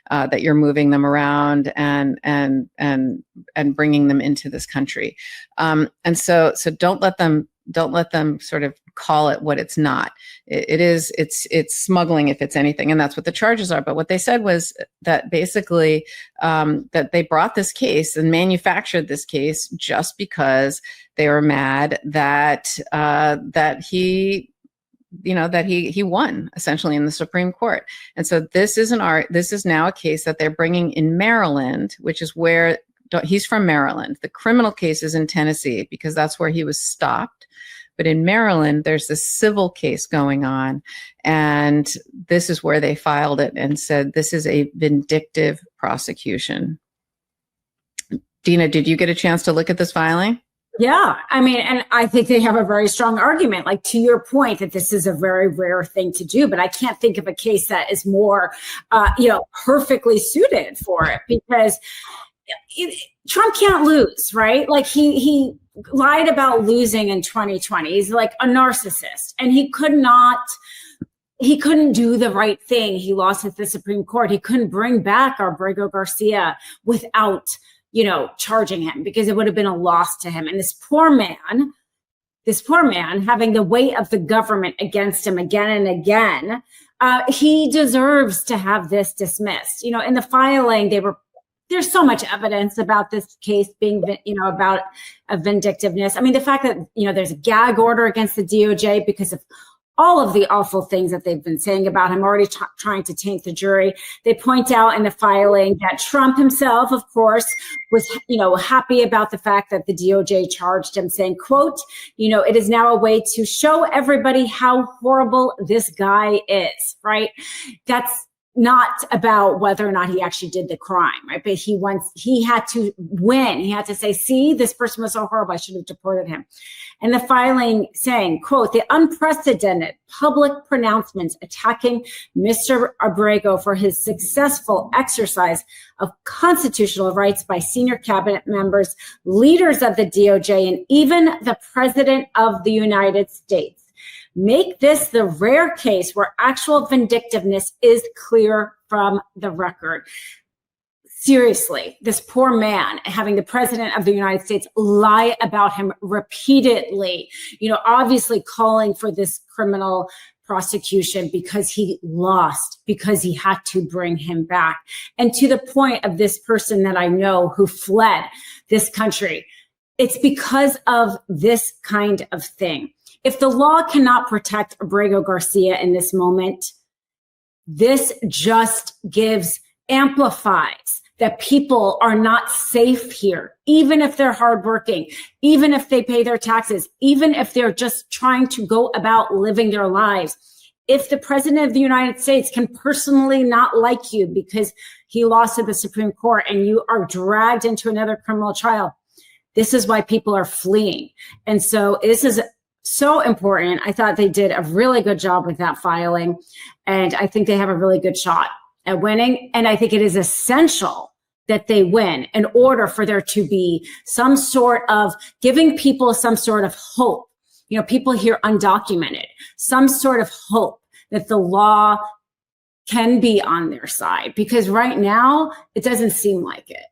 that you're moving them around and bringing them into this country. And so don't let them sort of call it what it's not. It's smuggling if it's anything, and that's what the charges are. But what they said was that basically that they brought this case and manufactured this case just because they were mad that he won essentially in the Supreme Court. And so this is now a case that they're bringing in Maryland, which is where he's from Maryland. The criminal case is in Tennessee because that's where he was stopped. But in Maryland, there's this civil case going on, and this is where they filed it and said this is a vindictive prosecution. Dina, did you get a chance to look at this filing? Yeah, I mean, and I think they have a very strong argument, like to your point, that this is a very rare thing to do, but I can't think of a case that is more, perfectly suited for it, because Trump can't lose, right? Like he lied about losing in 2020. He's like a narcissist, and he couldn't do the right thing. He lost at the Supreme Court. He couldn't bring back Abrego Garcia without, charging him, because it would have been a loss to him. And this poor man having the weight of the government against him again and again, he deserves to have this dismissed. In the filing, they were there's so much evidence about this case being, about a vindictiveness. I mean, the fact that, there's a gag order against the DOJ because of all of the awful things that they've been saying about him, already trying to taint the jury. They point out in the filing that Trump himself, of course, was, happy about the fact that the DOJ charged him, saying, quote, it is now a way to show everybody how horrible this guy is, right? That's not about whether or not he actually did the crime, right? But he had to win. He had to say, see, this person was so horrible, I should have deported him. And the filing saying, quote, the unprecedented public pronouncements attacking Mr. Abrego for his successful exercise of constitutional rights by senior cabinet members, leaders of the DOJ, and even the president of the United States make this the rare case where actual vindictiveness is clear from the record. Seriously, this poor man having the president of the United States lie about him repeatedly, obviously calling for this criminal prosecution because he lost, because he had to bring him back. And to the point of this person that I know who fled this country, it's because of this kind of thing. If the law cannot protect Abrego Garcia in this moment, this just amplifies that people are not safe here, even if they're hardworking, even if they pay their taxes, even if they're just trying to go about living their lives. If the president of the United States can personally not like you because he lost at the Supreme Court and you are dragged into another criminal trial, this is why people are fleeing. And so this is so important. I thought they did a really good job with that filing, and I think they have a really good shot at winning. And I think it is essential that they win in order for there to be some sort of giving people some sort of hope. People here undocumented, some sort of hope that the law can be on their side, because right now it doesn't seem like it.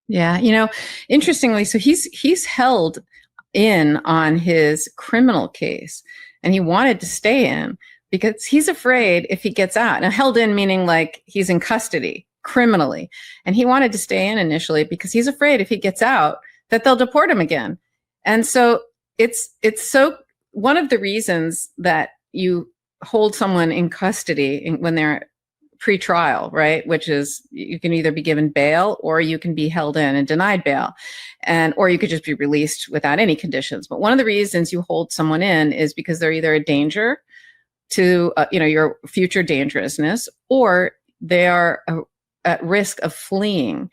Yeah. Interestingly, so he's held in on his criminal case, and he wanted to stay in because he's afraid if he gets out. Now, held in meaning like he's in custody criminally, and he wanted to stay in initially because he's afraid if he gets out that they'll deport him again. And so it's so one of the reasons that you hold someone in custody when they're pre-trial, right? Which is you can either be given bail or you can be held in and denied bail, or you could just be released without any conditions. But one of the reasons you hold someone in is because they're either a danger to your future dangerousness, or they are at risk of fleeing.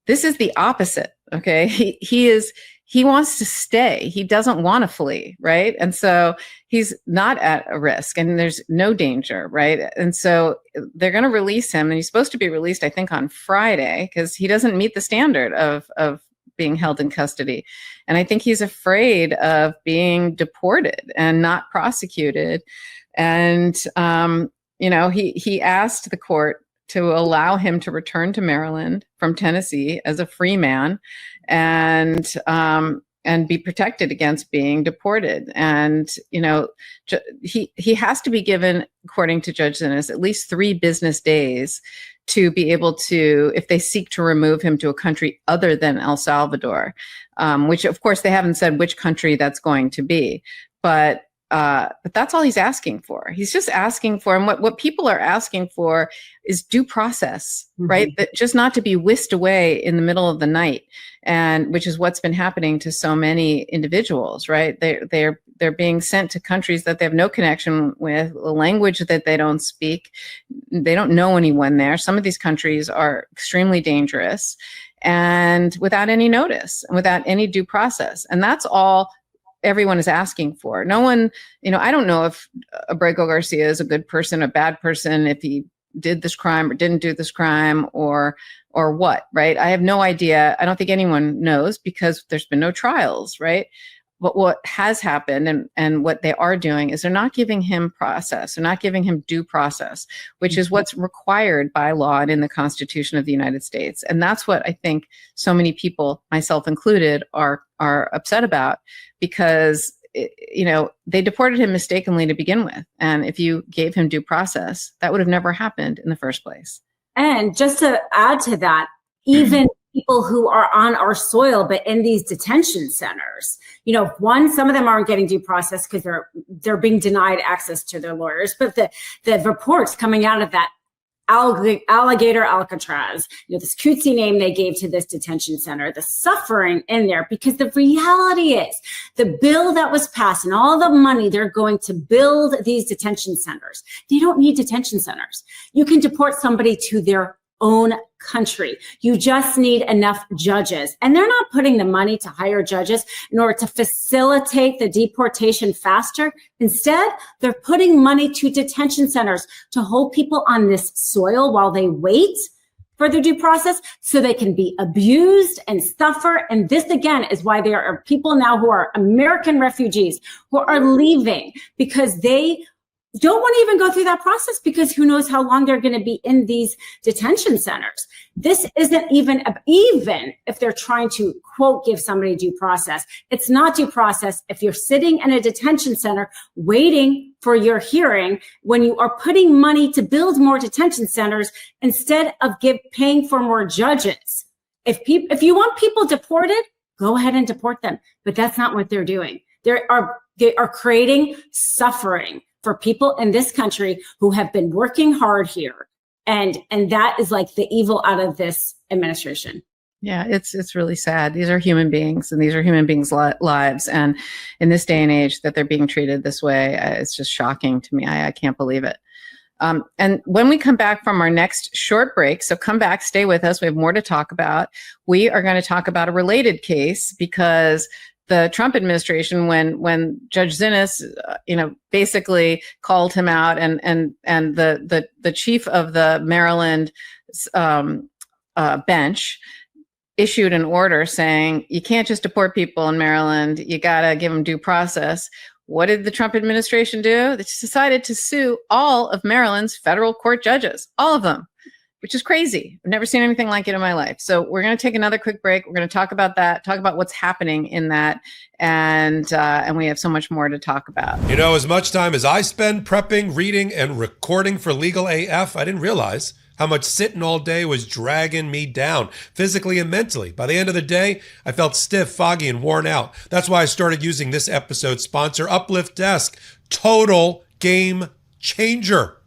This is the opposite. Okay, he wants to stay. He doesn't want to flee, right? And so he's not at a risk and there's no danger, right? And so they're going to release him, and he's supposed to be released, I think, on Friday, because he doesn't meet the standard of being held in custody. And I think he's afraid of being deported and not prosecuted. And, he asked the court to allow him to return to Maryland from Tennessee as a free man and be protected against being deported. And, he has to be given, according to Judge Zinnes, at least 3 business days to be able to, if they seek to remove him to a country other than El Salvador, which of course they haven't said which country that's going to be. But that's all he's asking for. He's just asking for, and what people are asking for is due process, right? That just not to be whisked away in the middle of the night, and which is what's been happening to so many individuals, right? They're being sent to countries that they have no connection with, a language that they don't speak. They don't know anyone there. Some of these countries are extremely dangerous, and without any notice and without any due process. And that's all everyone is asking for. No one, I don't know if Abrego Garcia is a good person, a bad person, if he did this crime or didn't do this crime or what, right? I have no idea. I don't think anyone knows because there's been no trials, right? But what has happened and what they are doing is they're not giving him process. They're not giving him due process, which is what's required by law and in the Constitution of the United States. And that's what I think so many people, myself included, are upset about, because they deported him mistakenly to begin with. And if you gave him due process, that would have never happened in the first place. And just to add to that, even people who are on our soil, but in these detention centers. Some of them aren't getting due process because they're being denied access to their lawyers. But the reports coming out of that Alligator Alcatraz, this cutesy name they gave to this detention center, the suffering in there, because the reality is the bill that was passed and all the money they're going to build these detention centers, they don't need detention centers. You can deport somebody to their own country. You just need enough judges. And they're not putting the money to hire judges in order to facilitate the deportation faster. Instead, they're putting money to detention centers to hold people on this soil while they wait for their due process so they can be abused and suffer. And this, again, is why there are people now who are American refugees who are leaving because they don't want to even go through that process because who knows how long they're going to be in these detention centers. This isn't even if they're trying to, quote, give somebody due process. It's not due process if you're sitting in a detention center waiting for your hearing when you are putting money to build more detention centers instead of paying for more judges. If you want people deported, go ahead and deport them. But that's not what they're doing. They are creating suffering for people in this country who have been working hard here. And that is like the evil out of this administration. Yeah, it's really sad. These are human beings and these are human beings' lives. And in this day and age that they're being treated this way, it's just shocking to me. I can't believe it. And when we come back from our next short break, so come back, stay with us. We have more to talk about. We are going to talk about a related case because the Trump administration, when Judge Zinnes, basically called him out, and the chief of the Maryland bench issued an order saying you can't just deport people in Maryland, you got to give them due process. What did the Trump administration do? They decided to sue all of Maryland's federal court judges, all of them, which is crazy. I've never seen anything like it in my life. So we're going to take another quick break. We're going to talk about that, talk about what's happening in that. And we have so much more to talk about. As much time as I spend prepping, reading, and recording for Legal AF, I didn't realize how much sitting all day was dragging me down physically and mentally. By the end of the day, I felt stiff, foggy, and worn out. That's why I started using this episode's sponsor, Uplift Desk. Total game changer.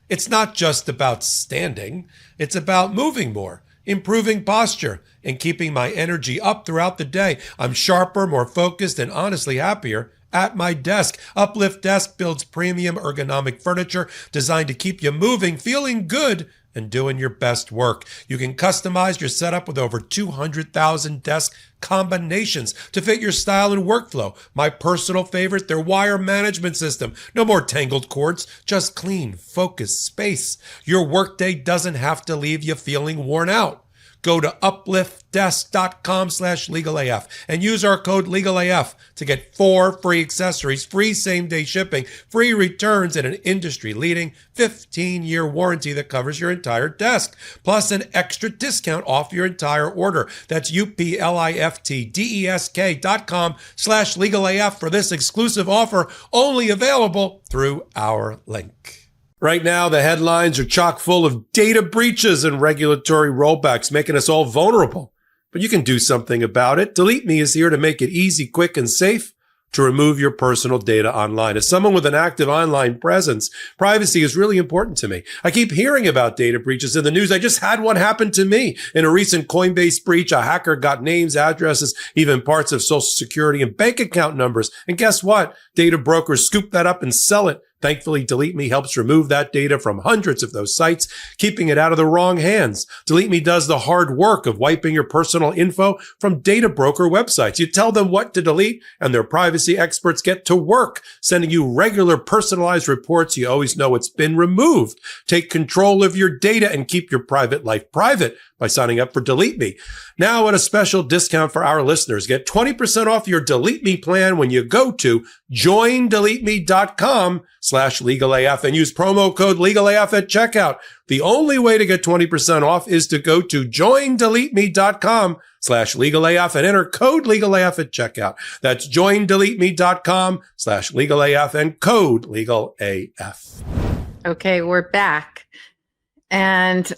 It's not just about standing. It's about moving more, improving posture, and keeping my energy up throughout the day. I'm sharper, more focused, and honestly happier at my desk. Uplift Desk builds premium ergonomic furniture designed to keep you moving, feeling good, and doing your best work. You can customize your setup with over 200,000 desk combinations to fit your style and workflow. My personal favorite, their wire management system. No more tangled cords, just clean, focused space. Your workday doesn't have to leave you feeling worn out. Go to upliftdesk.com/legalaf and use our code LegalAF to get 4 free accessories, free same-day shipping, free returns, and an industry-leading 15-year warranty that covers your entire desk, plus an extra discount off your entire order. That's upliftdesk.com/legalaf for this exclusive offer, only available through our link. Right now, the headlines are chock full of data breaches and regulatory rollbacks, making us all vulnerable. But you can do something about it. Delete Me is here to make it easy, quick, and safe to remove your personal data online. As someone with an active online presence, privacy is really important to me. I keep hearing about data breaches in the news. I just had one happen to me. In a recent Coinbase breach, a hacker got names, addresses, even parts of Social Security and bank account numbers. And guess what? Data brokers scoop that up and sell it. Thankfully, Delete Me helps remove that data from hundreds of those sites, keeping it out of the wrong hands. Delete Me does the hard work of wiping your personal info from data broker websites. You tell them what to delete, and their privacy experts get to work, sending you regular personalized reports. You always know it's been removed. Take control of your data and keep your private life private by signing up for Delete Me. Now at a special discount for our listeners, get 20% off your Delete Me plan when you go to joindeleteme.com/legalaf and use promo code legalaf at checkout. The only way to get 20% off is to go to joindeleteme.com/legalaf and enter code legalaf at checkout. That's joindeleteme.com/legalaf and code legalaf. Okay, we're back. And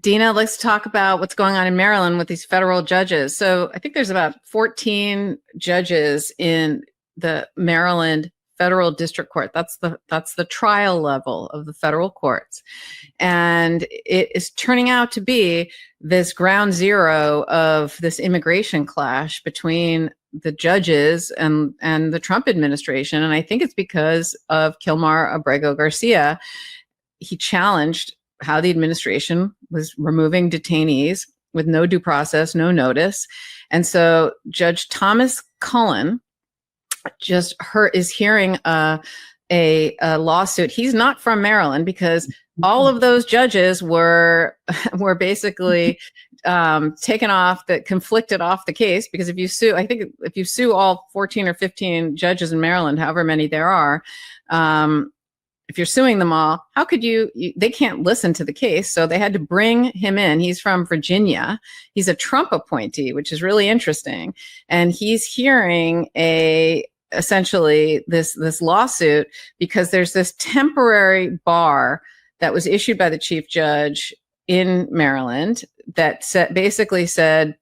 Dina, let's talk about what's going on in Maryland with these federal judges. So I think there's about 14 judges in the Maryland Federal District Court. That's the trial level of the federal courts. And it is turning out to be this ground zero of this immigration clash between the judges and the Trump administration. And I think it's because of Kilmar Abrego Garcia. He challenged how the administration was removing detainees with no due process, no notice. And so Judge Thomas Cullen is hearing a lawsuit. He's not from Maryland because all of those judges were basically taken off, that conflicted off the case. Because if you sue all 14 or 15 judges in Maryland, however many there are, if you're suing them all, how could they can't listen to the case. So they had to bring him in. He's from Virginia. He's a Trump appointee, which is really interesting. And he's hearing essentially this lawsuit because there's this temporary bar that was issued by the chief judge in Maryland that basically said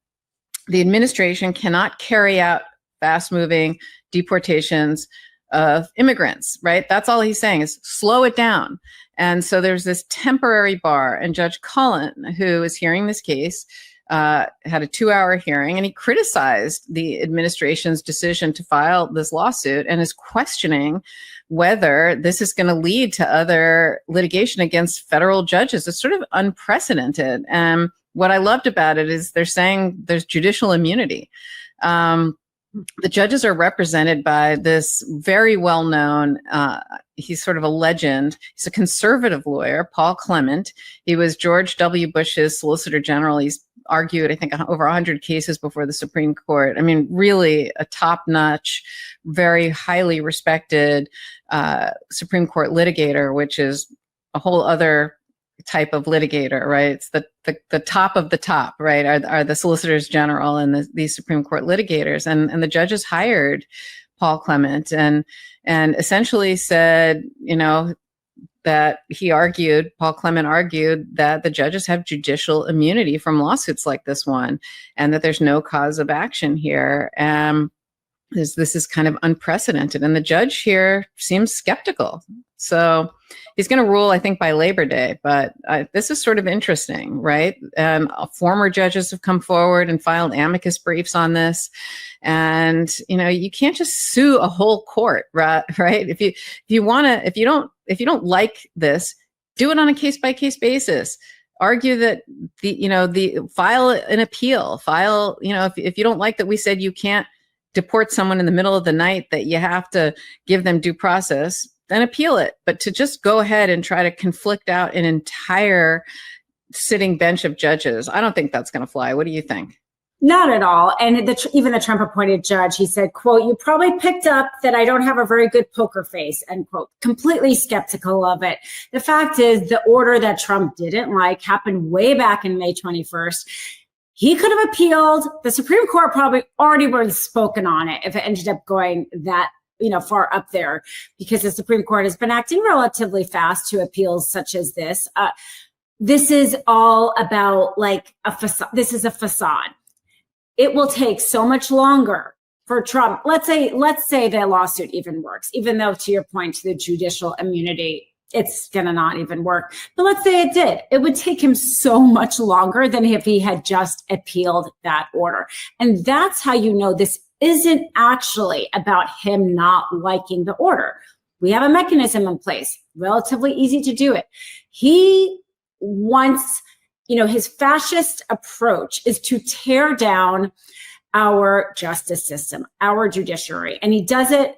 the administration cannot carry out fast-moving deportations of immigrants, right? That's all he's saying is slow it down. And so there's this temporary bar, and Judge Cullen, who is hearing this case, had a 2-hour hearing, and he criticized the administration's decision to file this lawsuit and is questioning whether this is going to lead to other litigation against federal judges. It's sort of unprecedented. And what I loved about it is they're saying there's judicial immunity. The judges are represented by this very well-known, he's sort of a legend. He's a conservative lawyer, Paul Clement. He was George W. Bush's Solicitor General. He's argued, I think, over 100 cases before the Supreme Court. I mean, really a top-notch, very highly respected Supreme Court litigator, which is a whole other type of litigator, right? It's the top of the top, right? Are the solicitors general and these Supreme Court litigators, and the judges hired Paul Clement and essentially said, that Paul Clement argued that the judges have judicial immunity from lawsuits like this one, and that there's no cause of action here. This is kind of unprecedented, and the judge here seems skeptical. So he's going to rule, I think, by Labor Day. But this is sort of interesting, right? Former judges have come forward and filed amicus briefs on this. And, you can't just sue a whole court, right? If you don't like this, do it on a case-by-case basis. Argue that file an appeal. If you don't like that we said you can't deport someone in the middle of the night, that you have to give them due process, then appeal it. But to just go ahead and try to conflict out an entire sitting bench of judges, I don't think that's going to fly. What do you think? Not at all. And even the Trump appointed judge, he said, quote, "You probably picked up that I don't have a very good poker face," end quote. Completely skeptical of it. The fact is, the order that Trump didn't like happened way back in May 21st. He could have appealed. The Supreme Court probably already would have spoken on it if it ended up going that far up there, because the Supreme Court has been acting relatively fast to appeals such as this. This is all about like a facade. This is a facade. It will take so much longer for Trump. Let's say the lawsuit even works, even though, to your point, to the judicial immunity, it's going to not even work. But let's say it did. It would take him so much longer than if he had just appealed that order. And that's how you know this isn't actually about him not liking the order. We have a mechanism in place, relatively easy to do it. He wants, his fascist approach is to tear down our justice system, our judiciary. And he does it,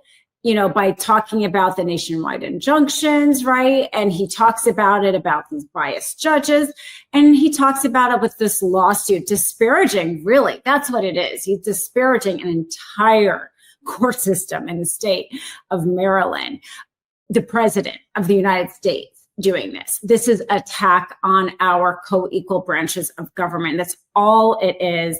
by talking about the nationwide injunctions, right? And he talks about these biased judges. And he talks about it with this lawsuit, disparaging, really, that's what it is. He's disparaging an entire court system in the state of Maryland, the president of the United States doing this. This is attack on our co-equal branches of government. That's all it is.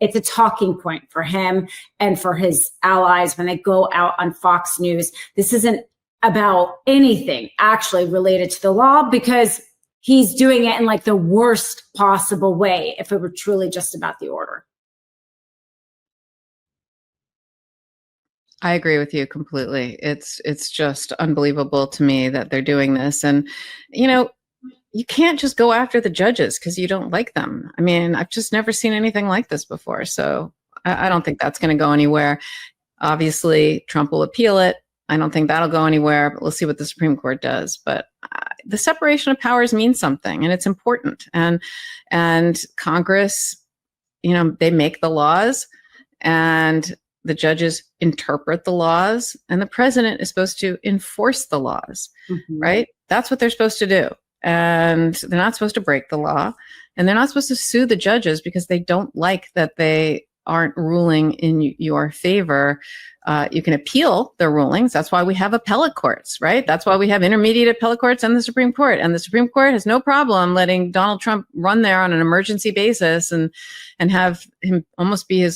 It's a talking point for him and for his allies when they go out on Fox News. This isn't about anything actually related to the law, because he's doing it in like the worst possible way if it were truly just about the order. I agree with you completely. It's just unbelievable to me that they're doing this. And, you know, you can't just go after the judges because you don't like them. I mean, I've just never seen anything like this before. So I don't think that's going to go anywhere. Obviously, Trump will appeal it. I don't think that'll go anywhere, but we'll see what the Supreme Court does. But the separation of powers means something, and it's important. And Congress, you know, they make the laws, and the judges interpret the laws, and the president is supposed to enforce the laws, right? That's what they're supposed to do. And they're not supposed to break the law, and they're not supposed to sue the judges because they don't like that they aren't ruling in your favor. You can appeal their rulings. That's why we have appellate courts, right? That's why we have intermediate appellate courts and the Supreme Court. And the Supreme Court has no problem letting Donald Trump run there on an emergency basis and have him almost be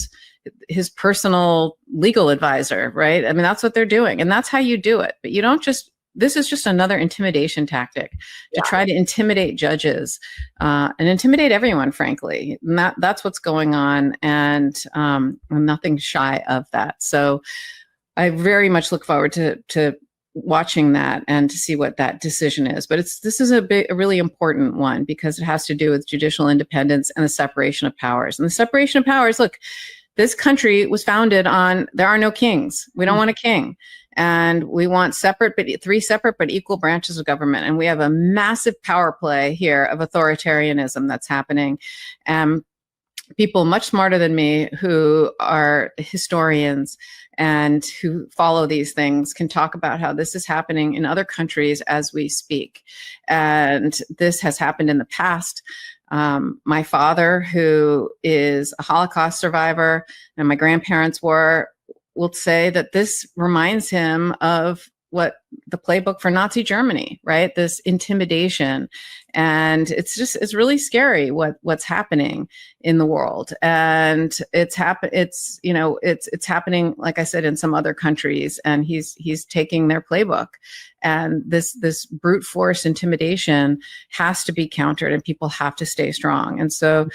his personal legal advisor, right? I mean, that's what they're doing. And that's how you do it. But you don't just, this is just another intimidation tactic to try to intimidate judges and intimidate everyone, frankly. And that's what's going on. And I'm nothing shy of that. So I very much look forward to watching that and to see what that decision is. But this is a really important one because it has to do with judicial independence and the separation of powers. And the separation of powers, look, this country was founded on there are no kings. We don't want a king. And we want three separate but equal branches of government. And we have a massive power play here of authoritarianism that's happening. People much smarter than me who are historians and who follow these things can talk about how this is happening in other countries as we speak. And this has happened in the past. My father, who is a Holocaust survivor, and my grandparents will say that this reminds him of what the playbook for Nazi Germany, right? This intimidation. And it's really scary what's happening in the world. And it's happening, like I said, in some other countries, and he's taking their playbook. And this brute force intimidation has to be countered, and people have to stay strong. And so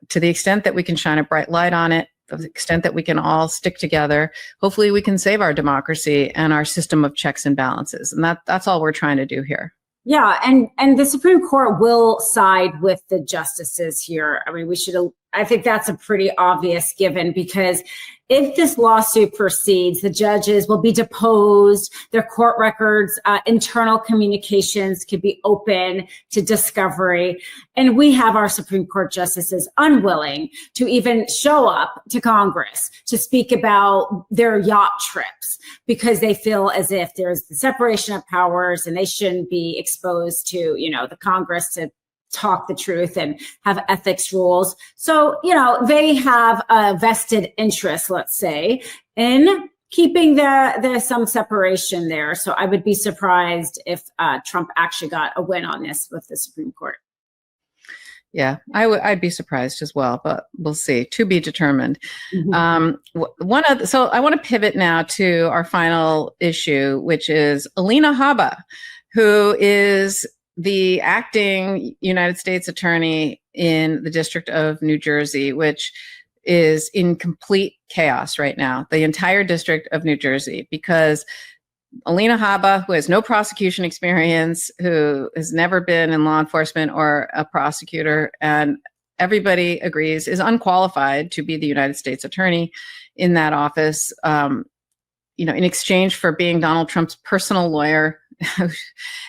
to the extent that we can shine a bright light on it, to the extent that we can all stick together, hopefully we can save our democracy and our system of checks and balances. And that's all we're trying to do here. Yeah, and the Supreme Court will side with the justices here. I mean, I think that's a pretty obvious given, because if this lawsuit proceeds, the judges will be deposed, their court records, internal communications could be open to discovery. And we have our Supreme Court justices unwilling to even show up to Congress to speak about their yacht trips because they feel as if there's the separation of powers and they shouldn't be exposed to, the Congress to talk the truth and have ethics rules. So, they have a vested interest, let's say, in keeping the some separation there. So I would be surprised if Trump actually got a win on this with the Supreme Court. Yeah, I'd be surprised as well, but we'll see. To be determined. Mm-hmm. So I want to pivot now to our final issue, which is Alina Habba, who is the acting United States attorney in the District of New Jersey, which is in complete chaos right now, the entire District of New Jersey, because Alina Habba, who has no prosecution experience, who has never been in law enforcement or a prosecutor, and everybody agrees is unqualified to be the United States attorney in that office, in exchange for being Donald Trump's personal lawyer,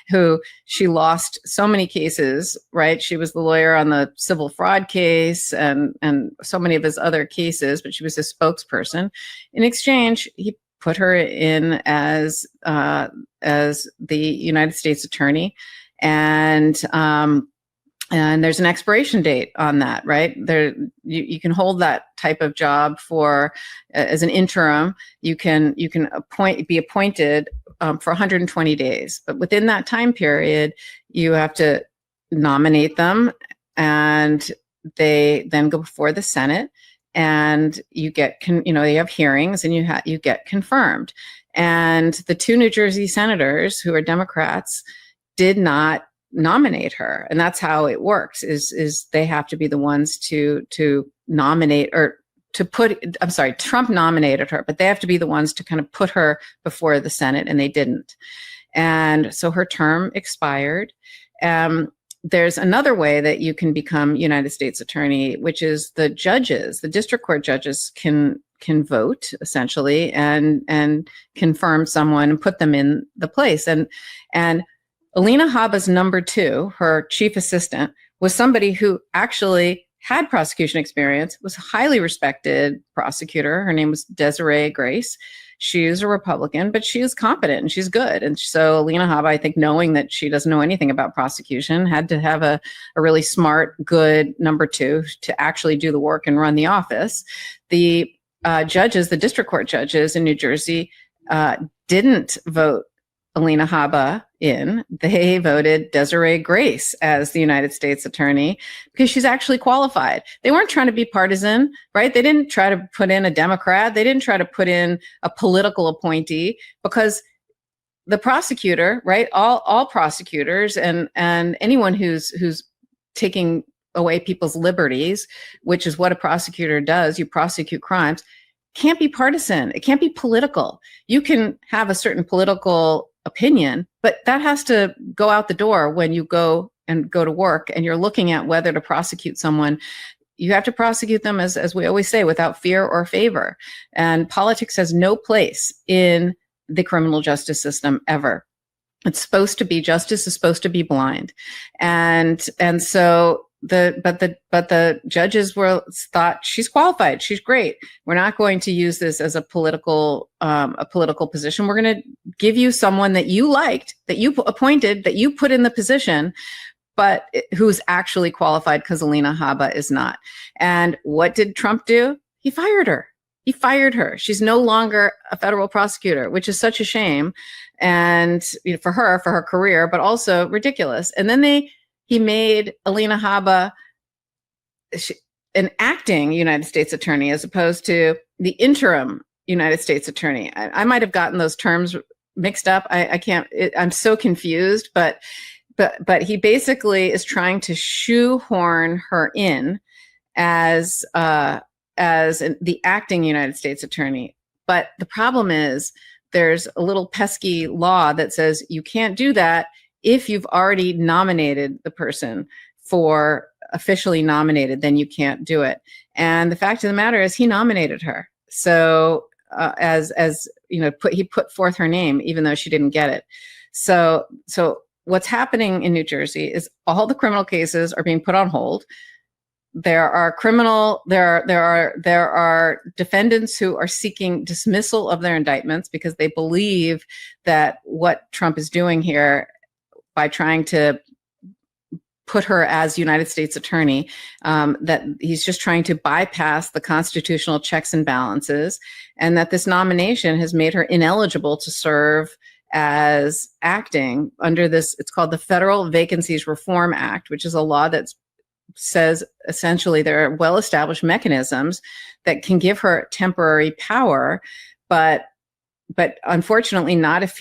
who she lost so many cases, right? She was the lawyer on the civil fraud case and so many of his other cases, but she was his spokesperson. In exchange, he put her in as the United States attorney, and there's an expiration date on that, right? You can hold that type of job for as an interim. You can be appointed for 120 days, but within that time period, you have to nominate them, and they then go before the Senate, and you get they have hearings, and you get confirmed. And the two New Jersey senators who are Democrats did not nominate her. And that's how it works is they have to be the ones to nominate or to put, I'm sorry, Trump nominated her, but they have to be the ones to kind of put her before the Senate, and they didn't. And so her term expired. There's another way that you can become United States attorney, which is the judges, the district court judges can vote essentially and confirm someone and put them in the place. And Alina Habba's number two, her chief assistant, was somebody who actually had prosecution experience, was a highly respected prosecutor. Her name was Desiree Grace. She's a Republican, but she is competent and she's good. And so Alina Habba, I think, knowing that she doesn't know anything about prosecution, had to have a really smart, good number two to actually do the work and run the office. The judges, the district court judges in New Jersey, didn't vote Alina Habba in. They voted Desiree Grace as the United States attorney because she's actually qualified. They weren't trying to be partisan, right? They didn't try to put in a Democrat. They didn't try to put in a political appointee, because the prosecutor, right? All prosecutors and anyone who's taking away people's liberties, which is what a prosecutor does, you prosecute crimes, can't be partisan. It can't be political. You can have a certain political opinion, but that has to go out the door when you go to work and you're looking at whether to prosecute someone. You have to prosecute them, as we always say, without fear or favor. And politics has no place in the criminal justice system ever. It's supposed to be, justice is supposed to be blind. And so the judges thought she's qualified. She's great. We're not going to use this as a political position. We're going to give you someone that you liked, that you appointed, that you put in the position, but who's actually qualified, because Alina Habba is not. And what did Trump do? He fired her. He fired her. She's no longer a federal prosecutor, which is such a shame, and for her career, but also ridiculous. And then he made Alina Habba an acting United States attorney as opposed to the interim United States attorney. I might have gotten those terms mixed up. I can't. I'm so confused. But he basically is trying to shoehorn her in as the acting United States attorney. But the problem is there's a little pesky law that says you can't do that if you've already nominated the person for officially nominated, then you can't do it. And the fact of the matter is he nominated her. So as you know, he put forth her name, even though she didn't get it. So what's happening in New Jersey is all the criminal cases are being put on hold. There are defendants who are seeking dismissal of their indictments because they believe that what Trump is doing here, by trying to put her as United States attorney, that he's just trying to bypass the constitutional checks and balances, and that this nomination has made her ineligible to serve as acting under this, it's called the Federal Vacancies Reform Act, which is a law that says essentially there are well-established mechanisms that can give her temporary power, but unfortunately not if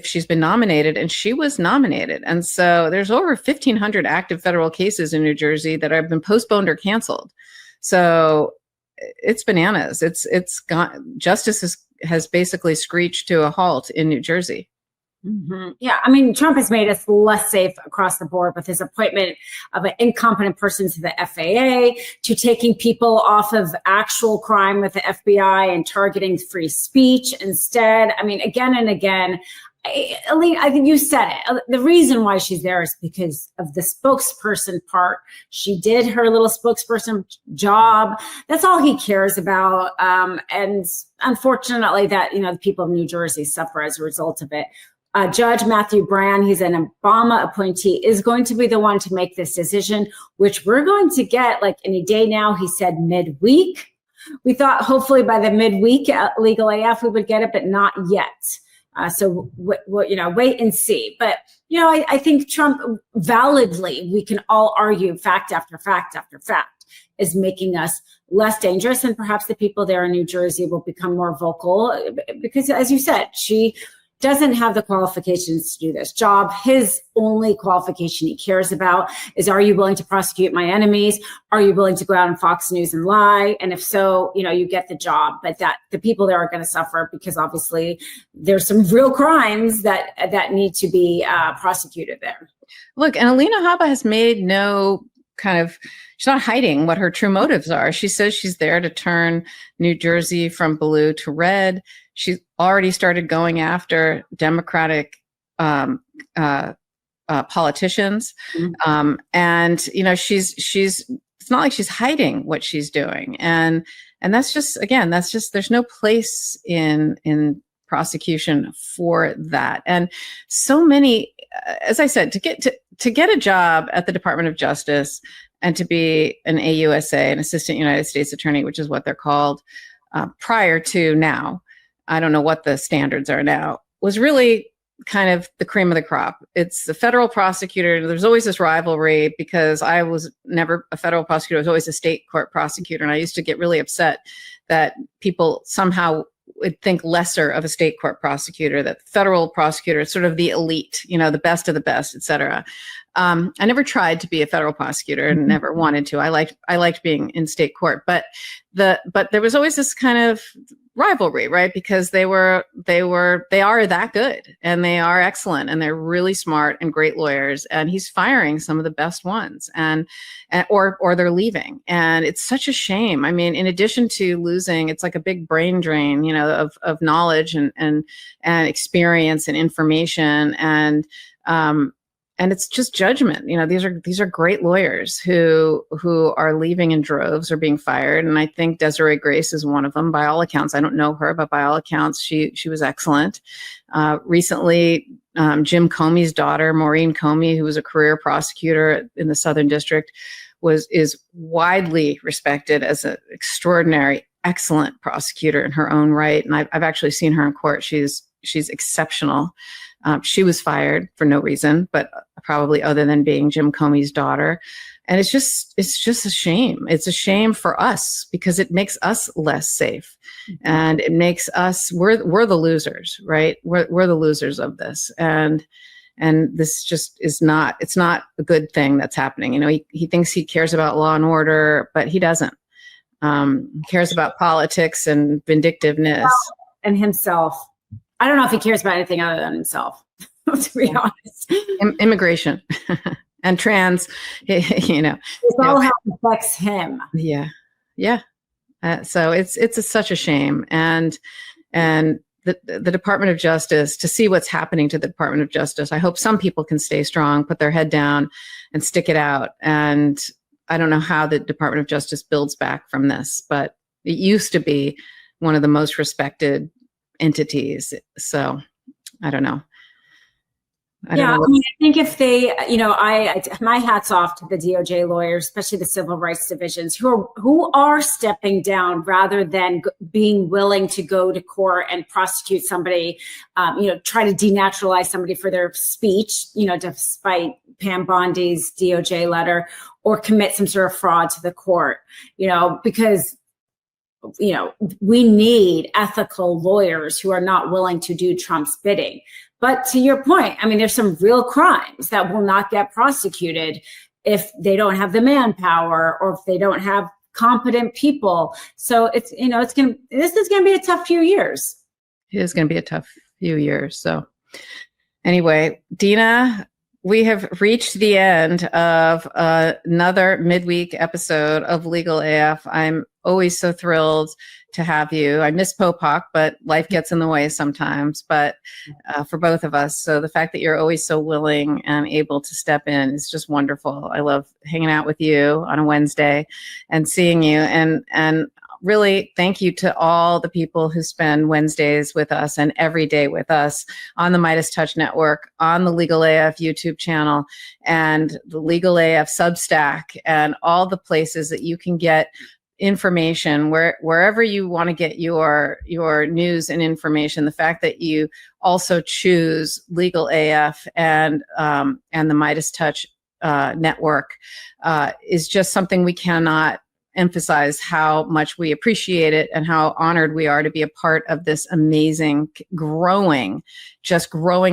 she's been nominated, and she was nominated. And so there's over 1,500 active federal cases in New Jersey that have been postponed or canceled. So it's bananas. It's gone. Justice has basically screeched to a halt in New Jersey. Mm-hmm. Yeah, I mean, Trump has made us less safe across the board with his appointment of an incompetent person to the FAA, to taking people off of actual crime with the FBI and targeting free speech instead. I mean, again and again, Alina, I think you said it. The reason why she's there is because of the spokesperson part. She did her little spokesperson job. That's all he cares about. And unfortunately, that, the people of New Jersey suffer as a result of it. Judge Matthew Brand, he's an Obama appointee, is going to be the one to make this decision, which we're going to get like any day now. He said midweek. We thought hopefully by the midweek at Legal AF we would get it, but not yet. So wait and see. But I think Trump validly, we can all argue fact after fact after fact, is making us less dangerous, and perhaps the people there in New Jersey will become more vocal because, as you said, she doesn't have the qualifications to do this job. His only qualification he cares about is, are you willing to prosecute my enemies? Are you willing to go out on Fox News and lie? And if so, you get the job. But that the people there are going to suffer, because obviously there's some real crimes that need to be prosecuted there. Look, and Alina Habba has made no she's not hiding what her true motives are. She says she's there to turn New Jersey from blue to red. She's already started going after Democratic politicians. Mm-hmm. And, she's it's not like she's hiding what she's doing. And that's just, there's no place in prosecution for that. And so many, as I said, to get a job at the Department of Justice and to be an AUSA, an Assistant United States Attorney, which is what they're called, prior to now, I don't know what the standards are now, was really kind of the cream of the crop. It's the federal prosecutor. There's always this rivalry because I was never a federal prosecutor. I was always a state court prosecutor. And I used to get really upset that people somehow would think lesser of a state court prosecutor, that federal prosecutor is sort of the elite, the best of the best, et cetera. I never tried to be a federal prosecutor and never wanted to. I liked being in state court, but there was always this kind of rivalry, right? Because they are that good, and they are excellent, and they're really smart and great lawyers. And he's firing some of the best ones, or they're leaving. And it's such a shame. I mean, in addition to losing, it's like a big brain drain, of knowledge and experience and information, and it's just judgment. These are great lawyers who are leaving in droves or being fired. And I think Desiree Grace is one of them. By all accounts, I don't know her, but by all accounts, she was excellent. Recently, Jim Comey's daughter, Maureen Comey, who was a career prosecutor in the Southern District, is widely respected as an extraordinary, excellent prosecutor in her own right. And I've actually seen her in court. She's exceptional. She was fired for no reason, but probably other than being Jim Comey's daughter. And it's just a shame. It's a shame for us because it makes us less safe, and it makes us, we're the losers, right? We're the losers of this. And this just is not, it's not a good thing that's happening. He thinks he cares about law and order, but he doesn't. He cares about politics and vindictiveness. And himself. I don't know if he cares about anything other than himself, to be honest. Immigration and trans, It's all how it affects him. Yeah. Yeah. So it's such a shame. And the Department of Justice, to see what's happening to the Department of Justice, I hope some people can stay strong, put their head down and stick it out. And I don't know how the Department of Justice builds back from this, but it used to be one of the most respected entities. So I don't know. I think if they, my hat's off to the DOJ lawyers, especially the civil rights divisions, who are stepping down rather than being willing to go to court and prosecute somebody, try to denaturalize somebody for their speech, despite Pam Bondi's DOJ letter, or commit some sort of fraud to the court, because we need ethical lawyers who are not willing to do Trump's bidding. But to your point, there's some real crimes that will not get prosecuted if they don't have the manpower or if they don't have competent people. So this is going to be a tough few years. It is going to be a tough few years. So anyway, Dina, we have reached the end of another midweek episode of Legal AF. I'm always so thrilled to have you. I miss Popok, but life gets in the way sometimes, but for both of us. So the fact that you're always so willing and able to step in is just wonderful. I love hanging out with you on a Wednesday and seeing you. And really, thank you to all the people who spend Wednesdays with us and every day with us on the Midas Touch Network, on the Legal AF YouTube channel, and the Legal AF Substack, and all the places that you can get information wherever you want to get your news and information. The fact that you also choose Legal AF and the Midas Touch network is just something we cannot emphasize how much we appreciate it and how honored we are to be a part of this amazing, growing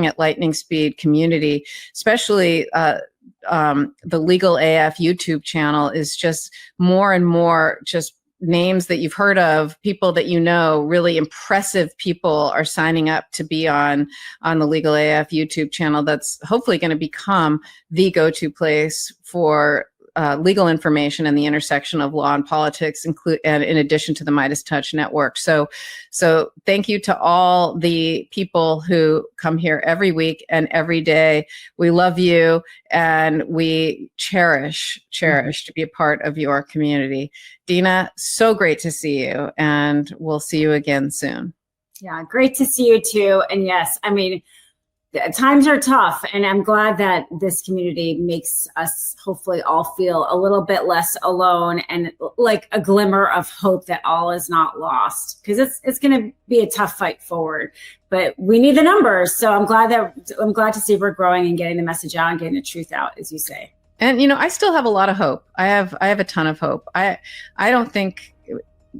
at lightning speed community, especially the Legal AF YouTube channel is just more and more just names that you've heard of, people that you know, really impressive people are signing up to be on the Legal AF YouTube channel. That's hopefully going to become the go-to place for legal information and the intersection of law and politics, and in addition to the Midas Touch network. So thank you to all the people who come here every week and every day. We love you, and we cherish to be a part of your community. Dina, so great to see you, and we'll see you again soon. Yeah, great to see you too. And yes, I mean, times are tough, and I'm glad that this community makes us hopefully all feel a little bit less alone and like a glimmer of hope that all is not lost, because it's going to be a tough fight forward, but we need the numbers. So I'm glad to see we're growing and getting the message out and getting the truth out, as you say. And I still have a lot of hope. I have a ton of hope. I don't think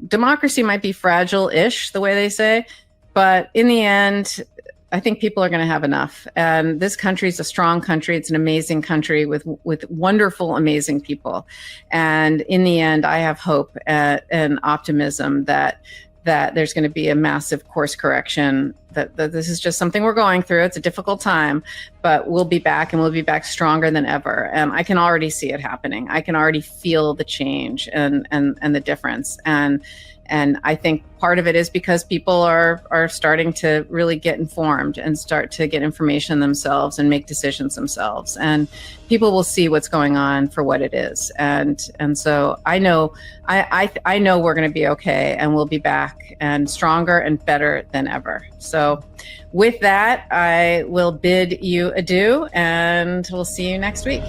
democracy might be fragile-ish, the way they say, but in the end, I think people are going to have enough. And this country is a strong country. It's an amazing country with wonderful, amazing people. And in the end, I have hope and optimism that there's going to be a massive course correction, that this is just something we're going through. It's a difficult time, but we'll be back, and we'll be back stronger than ever. And I can already see it happening. I can already feel the change and the difference. And I think part of it is because people are starting to really get informed and start to get information themselves and make decisions themselves. And people will see what's going on for what it is. And so I know we're going to be okay, and we'll be back and stronger and better than ever. So with that, I will bid you adieu, and we'll see you next week.